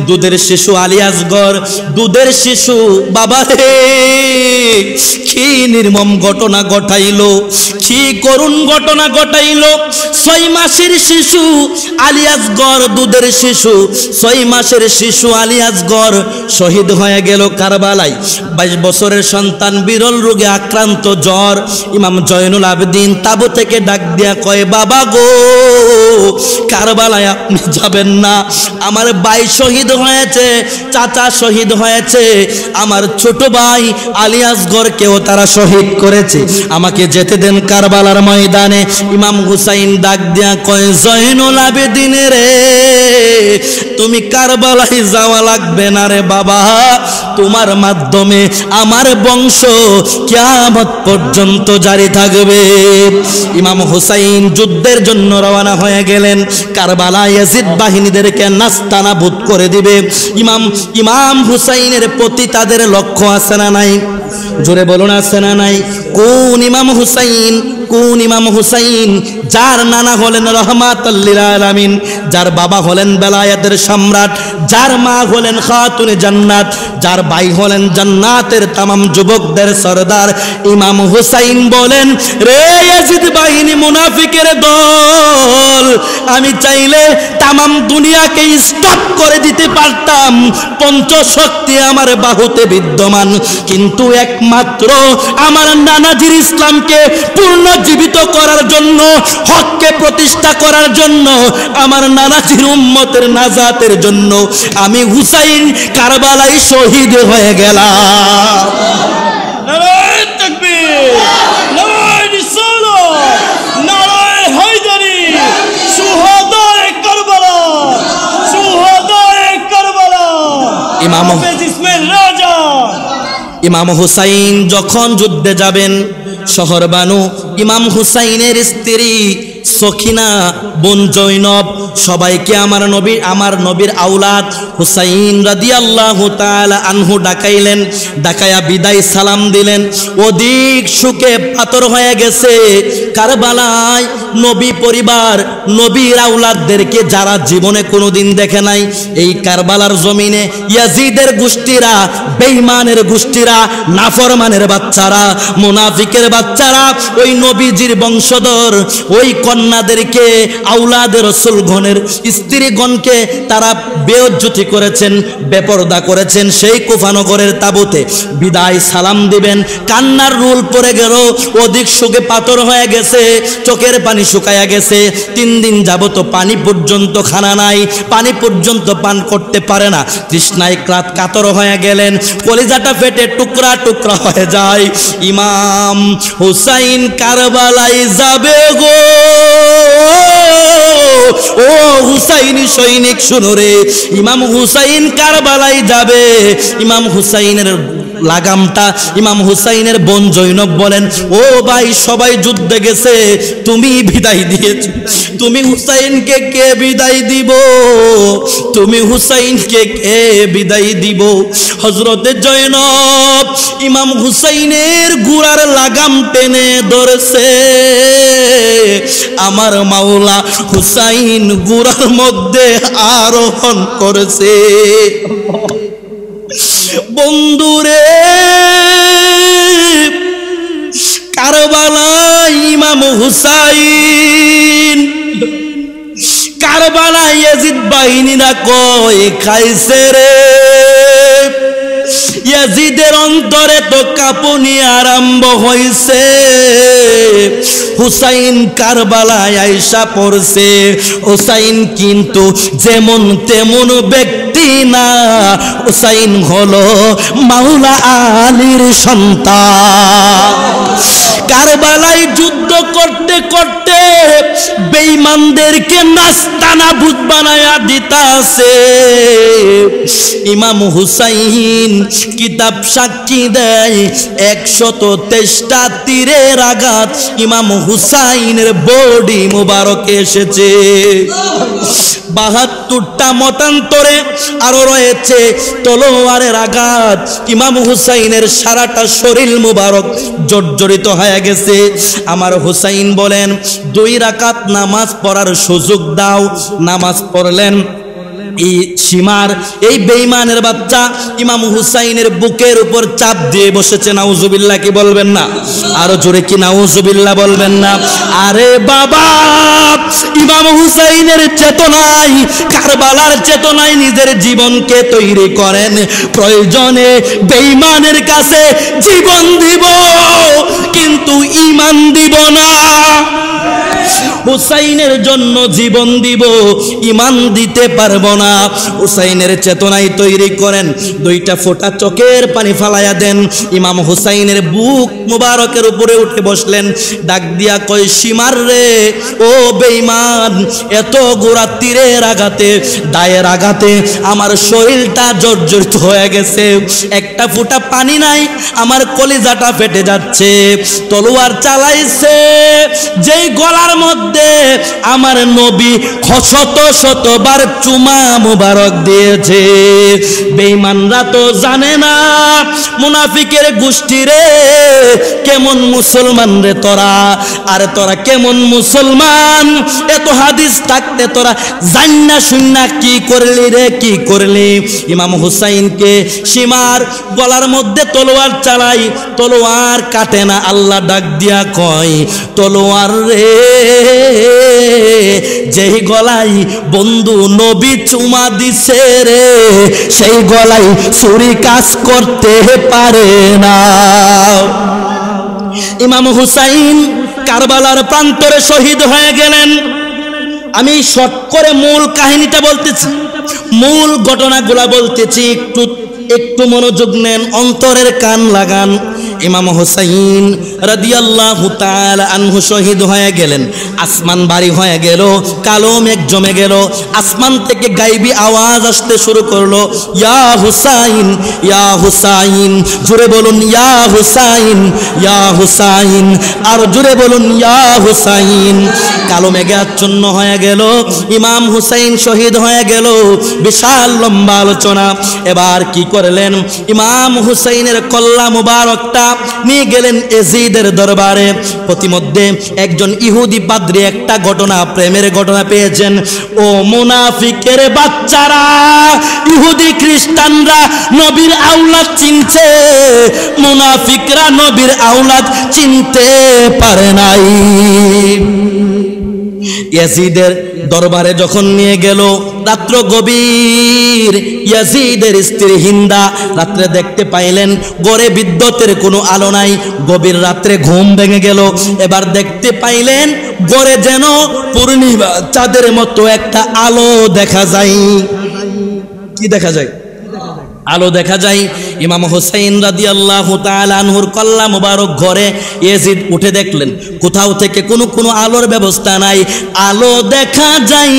দুধের শিশু আলী আসগর দুধের শিশু বাবা রে কি নির্মম ঘটনা ঘটাইলো কি করুণ ঘটনা ঘটাইলো 6 মাসের শিশু আলী আসগর দুধের শিশু 6 মাসের শিশু আলী আসগর শহীদ হয়ে গেল কারবালায় 22 বছরের সন্তান বিরল রোগে আক্রান্ত জ্বর ইমাম জয়নুল আবেদিন তাবু থেকে ডাক দিয়া কয় বাবা গো কারবালায় আপনি যাবেন না আমার ভাই শহীদ হয়েছে চাচা শহীদ হয়েছে আমার ছোট ভাই আলী আসগরকেও তারা শহীদ করেছে আমাকে যেতে দেন কারবালার ময়দানে ইমাম হুসাইন ডাক দিয়া কয় জয়নুল আবেদিন রে তুমি কারবালায় যাওয়া লাগবে না রে বাবা তোমার মাধ্যমে আমার বংশ কিয়ামত পর্যন্ত জারি থাকবে ইমাম হুসাইন যুদ্ধের জন্য রওনা হয়ে গেলেন কারবালায় ইয়াজিদ বাহিনীদেরকে নাস্তানাবুদ করে দিবে ইমাম হুসাইনের প্রতি তাদের লক্ষ্য আছে না নাই জোরে বলুন আছে না নাই কোন ইমাম হুসাইন যার নানা হলেন রহমাতুল লিল আলামিন যার বাবা হলেন বেলায়েতের সম্রাট যার মা হলেন খাতুনে জান্নাত যার ভাই হলেন জান্নাতের तमाम যুবকদের সরদার ইমাম হুসাইন বলেন রে ইয়াজিদ বাহিনী মুনাফিকের দল আমি চাইলে तमाम দুনিয়াকে স্টপ করে দিতে পারতাম পঞ্চশক্তি আমার বাহুতে বিদ্যমান কিন্তু একমাত্র আমার নানাজির ইসলামকে পুনর্জীবিত করার জন্য হককে প্রতিষ্ঠা করার জন্য আমার নানাজির উম্মতের নাজাতের জন্য আমি হুসাইন কারবালায় শহীদ হয়ে গেলাম নারায়ে তাকবীর নারায়ে রিসালাত নারায়ে হায়দারি শুহাদায়ে কারবালা ইমাম হুসাইন যখন যুদ্ধে যাবেন শহরবানু ইমাম হুসাইনের স্ত্রী সখিনা বোন জৈনব সবাইকে আমার নবীর আওলাদ হুসাইন রাদিয়াল্লাহু তাআলা আনহু ডাকাইলেন ডাকায়া বিদায় সালাম দিলেন অধিক সুখে পাথর হয়ে গেছে কারবালায় নবী পরিবার নবীর আওলাদদেরকে যারা জীবনে কোনোদিন দেখে নাই এই কারবালার জমিনে ইয়াজিদের গোষ্ঠীরা বেঈমানের গোষ্ঠীরা নাফরমানের বাচ্চারা মুনাফিকের বাচ্চারা ওই নবীজির বংশধর ওই কন্যাদেরকে আওলাদে রাসূলগণের স্ত্রীগণকে তারা বেইজ্জতি করেছেন বেপরদা করেছেন সেই কুফানগরের তাবুতে বিদায় সালাম দিবেন কান্নার রুল পড়ে গেল অধিক সুখে পাথর হয়ে গেছে চোখের পানি শুকায়া গেছে 3 দিন যাবত পানি পর্যন্ত খানা নাই পানি পর্যন্ত পান করতে পারে না তৃষ্ণায় কাতর হয়ে গেলেন কলিজাটা ফেটে টুকরা টুকরা হয়ে যায় ইমাম হুসাইন কারবালায় যাবে গো ও হুসাইনি সৈনিক শুনো রে ইমাম হুসাইন কারবালায় যাবে ইমাম হুসাইনের লাগামটা ইমাম হুসাইনের বোন জৈনব বলেন ও ভাই সবাই যুদ্ধে গেছে তুমি বিদায় দিয়েছো তুমি হুসাইনকে কে বিদায় দিব? তুমি হুসাইনকে কে বিদায় দিব? হযরতে জয়নব ইমাম হুসাইনের গুড়ার লাগাম টেনে ধরছে। আমার মাওলা হুসাইন গুড়ার মধ্যে আরোহণ করেছে। বন্ধুরে, কারবালায় ইমাম হুসাইন, কারবালায় ইয়াজিদ বাহিনীরা কয় খাইছে রে। ইয়াজিদের অন্তরে তো কাঁপুনি আরম্ভ হইছে। হুসাইন কারবালায় আইসা পড়ছে। হুসাইন কিন্তু যেমন তেমন ব্যক্তি না, হুসাইন হলো মাওলা আলীর সন্তান। কারবালায় যুদ্ধ করতে করতে বেঈমানদেরকে নাস্তানাবুদ বানায়া দিতাছে। ইমাম হুসাইন কিতাব সাক্ষী দেয় 123টা তীরের আঘাত ইমাম হুসাইনের বডি মুবারকে এসেছে। 72টা মতান্তরে আরো রয়েছে তলোয়ারের আঘাত। ইমাম হুসাইনের সারাটা শরীর মুবারক জর্জরিত হয়ে গেছে। আমার হুসাইন বলেন 2 রাকাত নামাজ পড়ার সুযোগ দাও। নামাজ পড়লেন। এই সীমার এই বেঈমানের বাচ্চা ইমাম হুসাইনের বুকের উপর চাপ দিয়ে বসেছে। নাউজুবিল্লাহ কি বলবেন না? আরো জোরে কি নাউজুবিল্লাহ বলবেন না? আরে বাবা, ইমাম হুসাইনের চেতনায়, কারবালার চেতনায় নিজের জীবনকে তৈরি করেন। প্রয়োজনে বেঈমানের কাছে জীবন দিব, কিন্তু ঈমান দিব না। হুসাইনের জন্য জীবন দিব, ঈমান দিতে পারবো না। হুসাইনের চেতনায় তৈরি করেন। 2টা ফোঁটা চোখের পানি ফালাইয়া দেন। ইমাম হুসাইনের বুক মুবারকের উপরে উঠে বসলেন। ডাক দিয়া কয় সীমার রে, ও বেঈমান, এত গোড়া তীরের আঘাতে, দায়ের আঘাতে আমার শরীরটা জর্জরিত হয়ে গেছে। একটা ফোঁটা পানি নাই, আমার কলিজাটা ফেটে যাচ্ছে। তলোয়ার চালাইছে যেই গলার মধ্যে আমার নবী শত শতবার চুমা মুবারক দিয়েছে। বেঈমানরা তো জানে না মুনাফিকের গোষ্ঠী রে, কেমন মুসলমান রে তোরা। আর তোরা কেমন মুসলমান? এত হাদিস থাকতে তোরা জান্না শুননা কি করলি রে, কি করলি? ইমাম হুসাইনকে সীমার গলার মধ্যে তলোয়ার চালাই, তলোয়ার কাটে না। আল্লাহ ডাক দিয়া কয় তলোয়ার রে, যেই গলায় বন্ধু নবী চুমা দিছে রে, সেই গলায় ছুরি কাজ করতে পারে না। ইমাম হুসাইন কারবালার প্রান্তরে শহীদ হয়ে গেলেন। আমি শর্ট করে মূল কাহিনীটা বলতেছি, মূল ঘটনাগুলা বলতেছি, একটু মনোযোগ নেন, অন্তরের কান লাগান। ইমাম হুসাইন রাদিয়াল্লাহু তাআলা আনহু শহীদ হয়ে গেলেন। আসমান ভারী হয়ে গেল, কালো মেঘ জমে গেল। আসমান থেকে গায়বী আওয়াজ আসতে শুরু করলো, ইয়া হুসাইন, ইয়া হুসাইন। জোরে বলুন ইয়া হুসাইন, ইয়া হুসাইন। আর জোরে বলুন ইয়া হুসাইন। কালো মেঘে আচ্ছন্ন হয়ে গেল, ইমাম হুসাইন শহীদ হয়ে গেল। বিশাল লম্বা আলোচনা। এবার কি করলেন? ইমাম হুসাইনের কল্লা মুবারকটা নিয়ে গেলেন ইয়াজিদের দরবারে। প্রতিমধ্যে একজন ইহুদি পাদ্রী একটা ঘটনা, প্রেমের ঘটনা পেয়েছেন। ও মুনাফিকের বাচ্চারা, ইহুদি খ্রিস্টানরা নবীর আওলাদ চিনছে, মুনাফিকরা নবীর আওলাদ চিনতে পারে নাই। ইয়াজিদের দরবারে যখন নিয়ে গেল, রাত্র গভীর, ইয়াজিদের স্ত্রী হিন্দা রাত্রে দেখতে পাইলেন ঘরে বিদ্যুতের কোনো আলো নাই। গভীর রাত্রে ঘুম ভেঙে গেল। এবার দেখতে পাইলেন ঘরে যেন পূর্ণিমা চাঁদের মতো একটা আলো দেখা যায়। কি দেখা যায়? আলো দেখা যায়। ইমাম হুসাইন রাদিয়াল্লাহু তাআলা আনহুর কল্লা মুবারক ঘরে ইয়াজিদ উঠে দেখলেন কোথাও থেকে কোনো আলোর ব্যবস্থা নাই। আলো দেখা যায়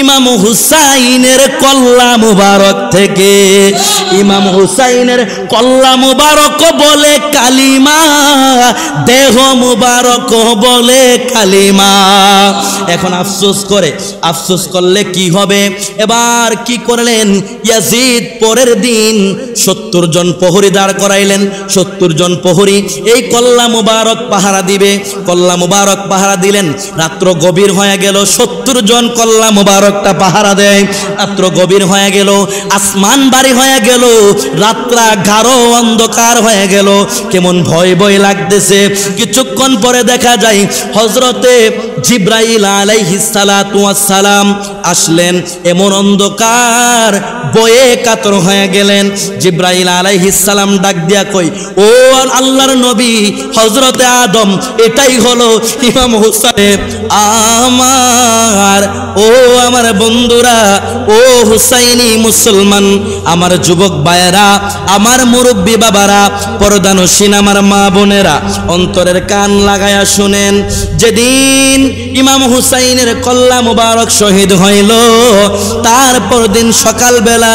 ইমাম হুসাইনের কল্লা মুবারক থেকে। ইমাম হুসাইনের কল্লা মুবারক বলে কালিমা, দেহ মুবারক বলে কালিমা। এখন আফসোস করলে কি হবে? এবার কি করলেন ইয়াজিদ? পরের দিন 70 জন প্রহরী দাঁড় করাইলেন। 70 জন প্রহরী এই কল্লা মুবারক পাহারা দিবে। কল্লা মুবারক পাহারা দিলেন। রাত্র গভীর হয়ে গেল, 70 জন কল্লা মুবারকটা পাহারা দেয়। রাত্র গভীর হয়ে গেল, আসমান বাড়ি হয়ে গেল, রাত্রা গাঢ় অন্ধকার হয়ে গেল। কেমন ভয় ভয় লাগতেছে। কিছুক্ষণ পরে দেখা যায় হযরতে জিবরাইল আলাইহিস সালাতু ওয়াস সালাম আসলেন। এমন অন্ধকার, বয়ে কাতর হয়ে গেলেন। জিবরাইল আলাইহিস সালাম ডাক দিয়া কই, ও আল্লাহর নবী হযরতে আদম, এটাই হলো ইমাম হুসাইন আমার। ও আমার বন্ধুরা, ও হুসাইনি মুসলমান, আমার যুবক ভাইয়েরা, আমার মুরব্বী বাবারা, পর্দানশীন আমার মা বোনেরা, অন্তরের কান লাগায়া শুনেন। যেদিন ইমাম হুসাইনের কল্লা মুবারক শহীদ হইল, তারপর দিন সকালবেলা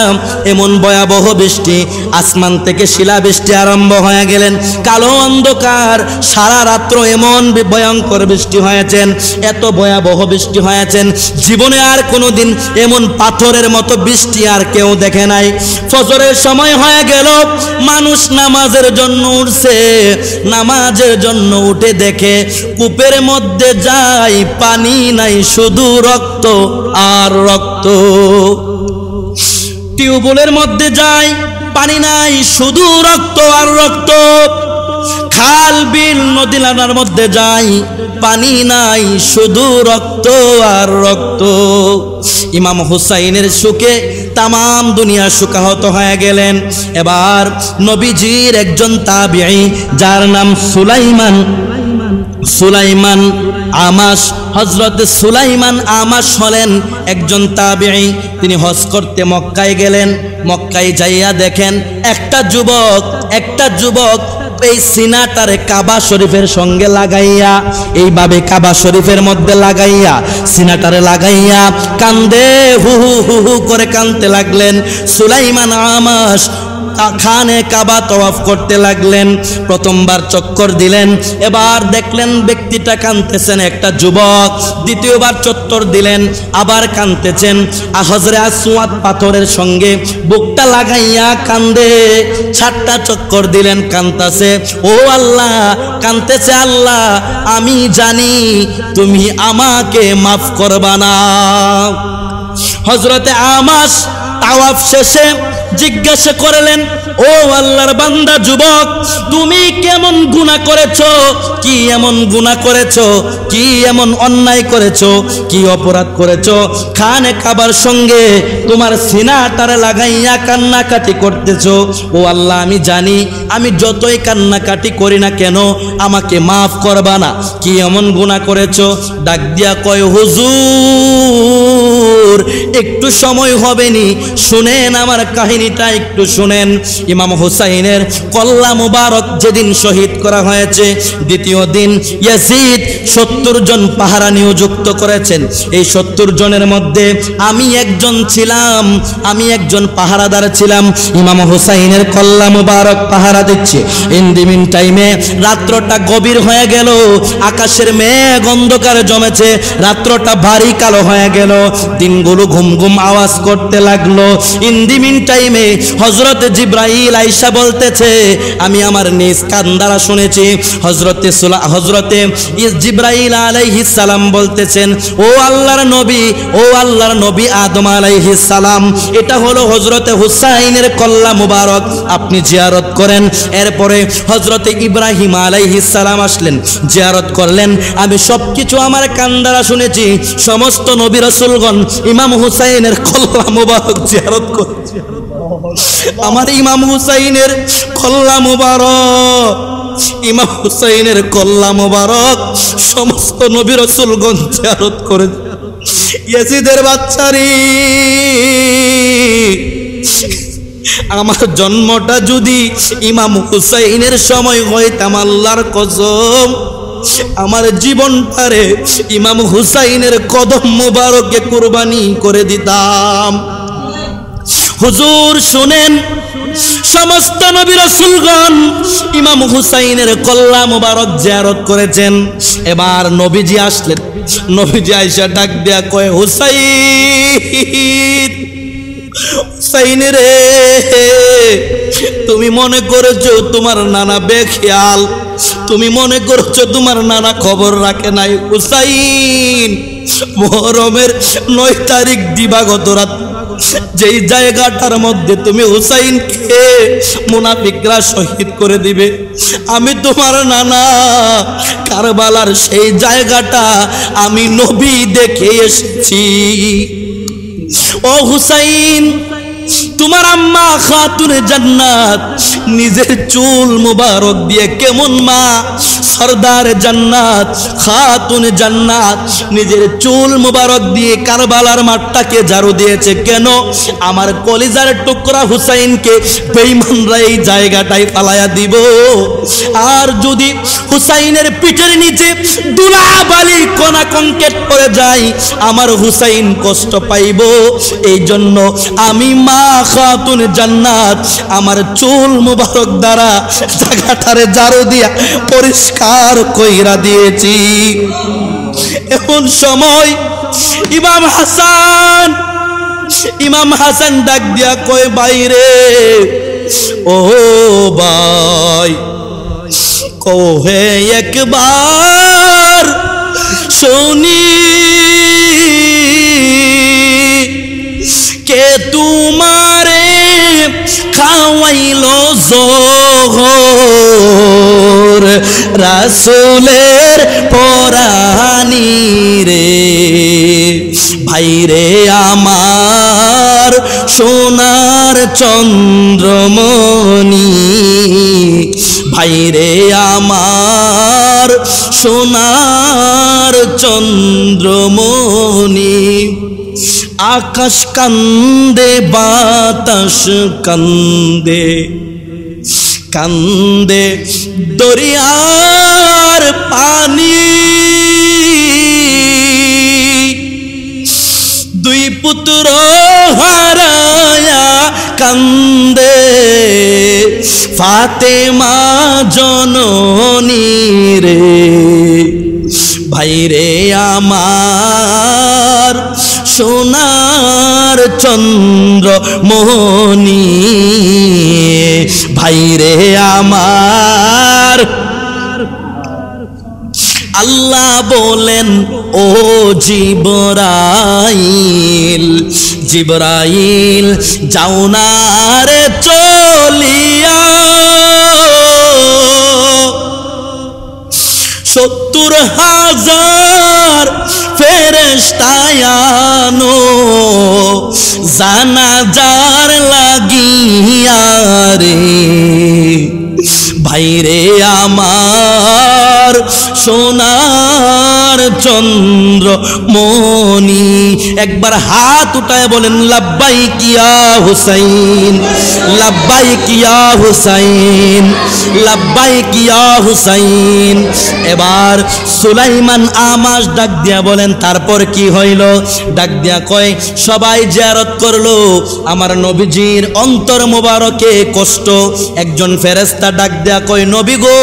এমন ভয়াবহ বৃষ্টি, আসমান থেকে শিলা বৃষ্টি আরম্ভ হয়ে গেলেন। কালো অন্ধকার, সারা রাত্র এমন ভয়ঙ্কর বৃষ্টি হয়েছেন, এত ভয়াবহ বৃষ্টি হয়েছেন, জীবনে আর কোনোদিন এমন পাথরের মতো বৃষ্টি আর কেউ দেখে নাই। ফজরের সময় হয়ে গেল, মানুষ নামাজের জন্য উঠছে। নামাজের জন্য উঠে দেখে কূপের মধ্যে যায়, পানি নাই, শুধু রক্ত আর রক্ত। টিউবওয়েলের মধ্যে যায়, পানি নাই, শুধু রক্ত আর রক্ত। খাল বিল নদী নালার মধ্যে যায়, পানি নাই, শুধু রক্ত আর রক্ত। ইমাম হুসাইনের শোকে তামাম দুনিয়া শোকাহত হয়ে গেলেন। এবার নবীজির একজন তাবিঈ, যার নাম সুলাইমান আমাশ, হযরত সুলাইমান আমাশ হলেন একজন তাবিঈ। তিনি হজ করতে মক্কায় গেলেন। মক্কায় যাইয়া দেখেন একটা যুবক এই সিনাটারে কাবা শরীফের সঙ্গে লাগাইয়া, এইভাবে কাবা শরীফের মধ্যে লাগাইয়া, সিনাটারে লাগাইয়া কান্দে, হু হু হু হু করে কান্দতে লাগলেন। সুলাইমান আমাশ খানে কাবা তওয়াফ করতে লাগলেন। প্রথমবার চক্কর দিলেন, এবার দেখলেন ব্যক্তিটা কাঁদতেছেন, একটা যুবক। দ্বিতীয়বার চত্বর দিলেন, আবার কাঁদতেছেন। হজরে আসওয়াদ পাথরের সঙ্গে বুকটা লাগাইয়া কান্দে। 7টা চক্কর দিলেন, কাঁদতেছে। ও আল্লাহ, কাঁদতেছে, আল্লাহ আমি জানি তুমি আমাকে মাফ করবা না। হযরতে আমাশ তাওয়াফ শেষে জিজ্ঞাসা করলেন, ও আল্লাহর বান্দা যুবক, তুমি কেমন গুনাহ করেছো? কি এমন গুনাহ করেছো? কি এমন অন্যায় করেছো? কি অপরাধ করেছো? খানে কাবার সঙ্গে তোমার সিনাটারে লাগাইয়া কান্নাকাটি করতেছো। ও আল্লাহ, আমি জানি আমি যতই কান্নাকাটি করি না কেন আমাকে মাফ করবা না। কি এমন গুনাহ করেছো? ডাক দিয়া কয়, হুজুর একটু সময় হবে নি, শুনেন আমার কাহিনীটা একটু শুনেন। ইমাম হুসাইনের কল্লা মুবারক যেদিন শহীদ করা হয়েছে, দ্বিতীয় দিন ইয়াজিদ 70 জন পাহারা নিযুক্ত করেছেন। এই 70 জনের মধ্যে আমি একজন পাহারাদার ছিলাম। ইমাম হুসাইনের কল্লা মুবারক পাহারা দিচ্ছে। ইন দি মিন টাইমে রাত্রটা গভীর হয়ে গেল, আকাশের মেঘ অন্ধকারে জমেছে, রাত্রটা ভারী কালো হয়ে গেল, দিনগুলো ঘুম ঘুম আওয়াজ করতে লাগলো। ইন দি মিন টাইমে হযরতে জিবরাইল আয়েশা বলতেছে, আমি আমার নিজ কান দ্বারা শুনেছি, হযরতে জিবরাইল আলাইহিস সালাম বলতেছেন, ও আল্লাহর নবী আদম আলাইহিস সালাম, এটা হলো হযরতে হুসাইনের কল্লা মুবারক, আপনি জিয়ারত করেন। এরপরে হযরতে ইব্রাহিম আলাইহিস সালাম আসলেন, জিয়ারত করলেন। আমি সবকিছু আমার কান দ্বারা শুনেছি। সমস্ত নবী রাসূলগণ ইমাম হুসাইনের কল্লা মুবারক জিয়ারত করেছে। আমার ইমাম হুসাইনের কল্লা মুবারক, ইমাম হুসাইনের কল্লা মুবারক সমস্ত নবী রাসূলগণ জিয়ারত করে। ইয়াজিদের বাচ্চারি, আমার জন্মটা যদি ইমাম হুসাইনের সময় হইতাম, আল্লাহর কসম আমার জীবনটারে ইমাম হুসাইনের কদম মুবারকে কুরবানি করে দিতাম। হুজুর শুনেন, সমস্ত নবী রাসূলগণ ইমাম হুসাইনের কল্লা মুবারক জিয়ারত করেছেন। এবার নবীজি আসলেন, নবীজি আয়েশা ডাক দেয়া কয়, হুসাইন, হুসাইন রে, তুমি মনে করেছো তোমার নানা বেখেয়াল, তুমি মনে করছো তোমার নানা খবর রাখে নাই। হুসাইন, মুহররমের 9 তারিখ দিবাগত রাত যেই জায়গাটার মধ্যে তুমি হুসাইনকে মুনাফিকরা শহীদ করে দিবে, আমি তোমার নানা কারবালার সেই জায়গাটা আমি নবী দেখে এসেছি। ও হুসাইন, তোমার আম্মা খাতুনে জান্নাত নিজের চুল মুবারক দিয়ে, কেমন মা সরদার জান্নাত খাতুনে জান্নাত নিজের চুল মুবারক দিয়ে কারবালার মাঠটাকে ঝাড়ু দিয়েছে কেন? আমার কলিজার টুকরা হুসাইনকে বেঈমানরা এই জায়গাটায় ফালায়া দিব। আর যদি হুসাইনের পিঠের নিচে ধুলাবালি কণা কংকেট পড়ে যায়, আমার হুসাইন কষ্ট পাইব। এই জন্য আমি মা খাতুন জান্নাত আমার চুল মুবারক দ্বারা জায়গাটারে ঝাড়ু দিয়া পরিষ্কার কইরা দিয়েছি। এমন সময় ইমাম হাসান ডাক দিয়া কয়, বাইরে ও ভাই, কোহে একবার শুনি কে তোমারে খাওয়াইলো জোহর রাসূলের পরানি রে। ভাইরে আমার সোনার চন্দ্রমণি, ভাইরে আমার সোনার চন্দ্রমণি, আকাশ কান্দে বাতাস কান্দে, কান্দে দরিয়ার পানি, দুই পুত্র হারায়া কান্দে ফাতেমা জননী রে। ভাইরে আমার সোনার চন্দ্র মোহনী, ভাইরে আমার। আল্লাহ বলেন, ও জিবরাইল, জিবরাইল যাও না রে চলিয়া, 70,000 ফেরেশতায়ানো জানাজার লাগিয়া রে। ভাইরে আমার সোনার চন্দ্র মনি, একবার হাত উঠায় বলেন, লাব্বাইক ইয়া হুসাইন, লাব্বাইক ইয়া হুসাইন, লাব্বাইক ইয়া হুসাইন। এবার সুলাইমান আমাস ডাক দিয়া বলেন, তারপর কি হইল? ডাক দিয়া কয়, সবাই জিয়ারত করলো, আমার নবীজির অন্তর মোবারকে কষ্ট। একজন ফেরেশতা ডাক দিয়া কয়, নবী গো,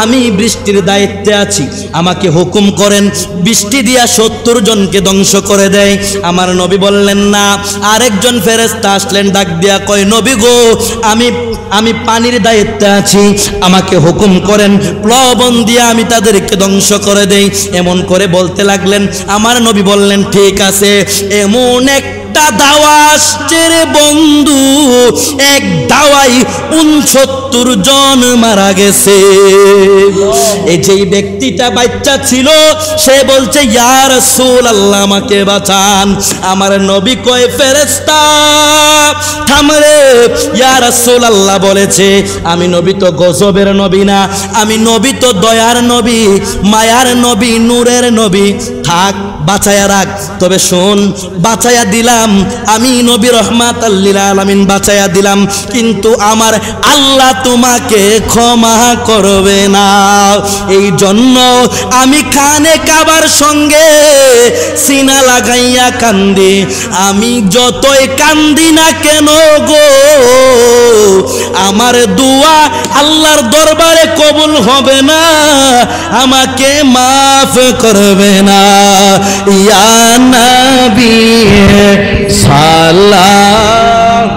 আমি বৃষ্টির দায়িত্বে আছি, আমাকে হুকুম করেন, বৃষ্টি দিয়া 70 জনকে ধ্বংস করে দেয়। আমার নবী বললেন না। আরেকজন ফেরেশতা আসলেন, ডাক দিয়া কয়, নবী গো, আমি পানির দায়িত্বে আছি, আমাকে হুকুম করেন, প্লাবন দিয়ে আমি তাদেরকে ধ্বংস করে দেই। এমন করে বলতে লাগলেন। আমার নবী বললেন, ঠিক আছে, এমন একটা দাওয়া আসছে রে বন্ধু, এক দাওয়াই 69 জন মারা গেছে। এই যে ব্যক্তিটা বাচ্চা ছিল, সে বলছে, ইয়া রাসূলুল্লাহ আমাকে বাঁচান। আমার নবী কয়, ফেরেশতা থামরে, ইয়া রাসূলুল্লাহ বলেছে, আমি নবী তো গজবের নবী না, আমি নবী তো দয়ার নবী, মায়ার নবী, নূরের নবী। থাক বাঁচায়া রাখ, তবে শোন বাঁচায়া দিলাম আমি নবী রহমাতাল লিল আলামিন বাঁচায়া দিলাম, কিন্তু আমার আল্লাহ তোমাকে ক্ষমা করবে না। এই জন্য আমি খানে কাবার সঙ্গে সিনা লাগাইয়া কান্দি, আমি যতই কান্দি না কেন গো আমার দোয়া আল্লাহর দরবারে কবুল হবে না, আমাকে মাফ করবে না। ইয়া নবী সাল্লাল্লাহু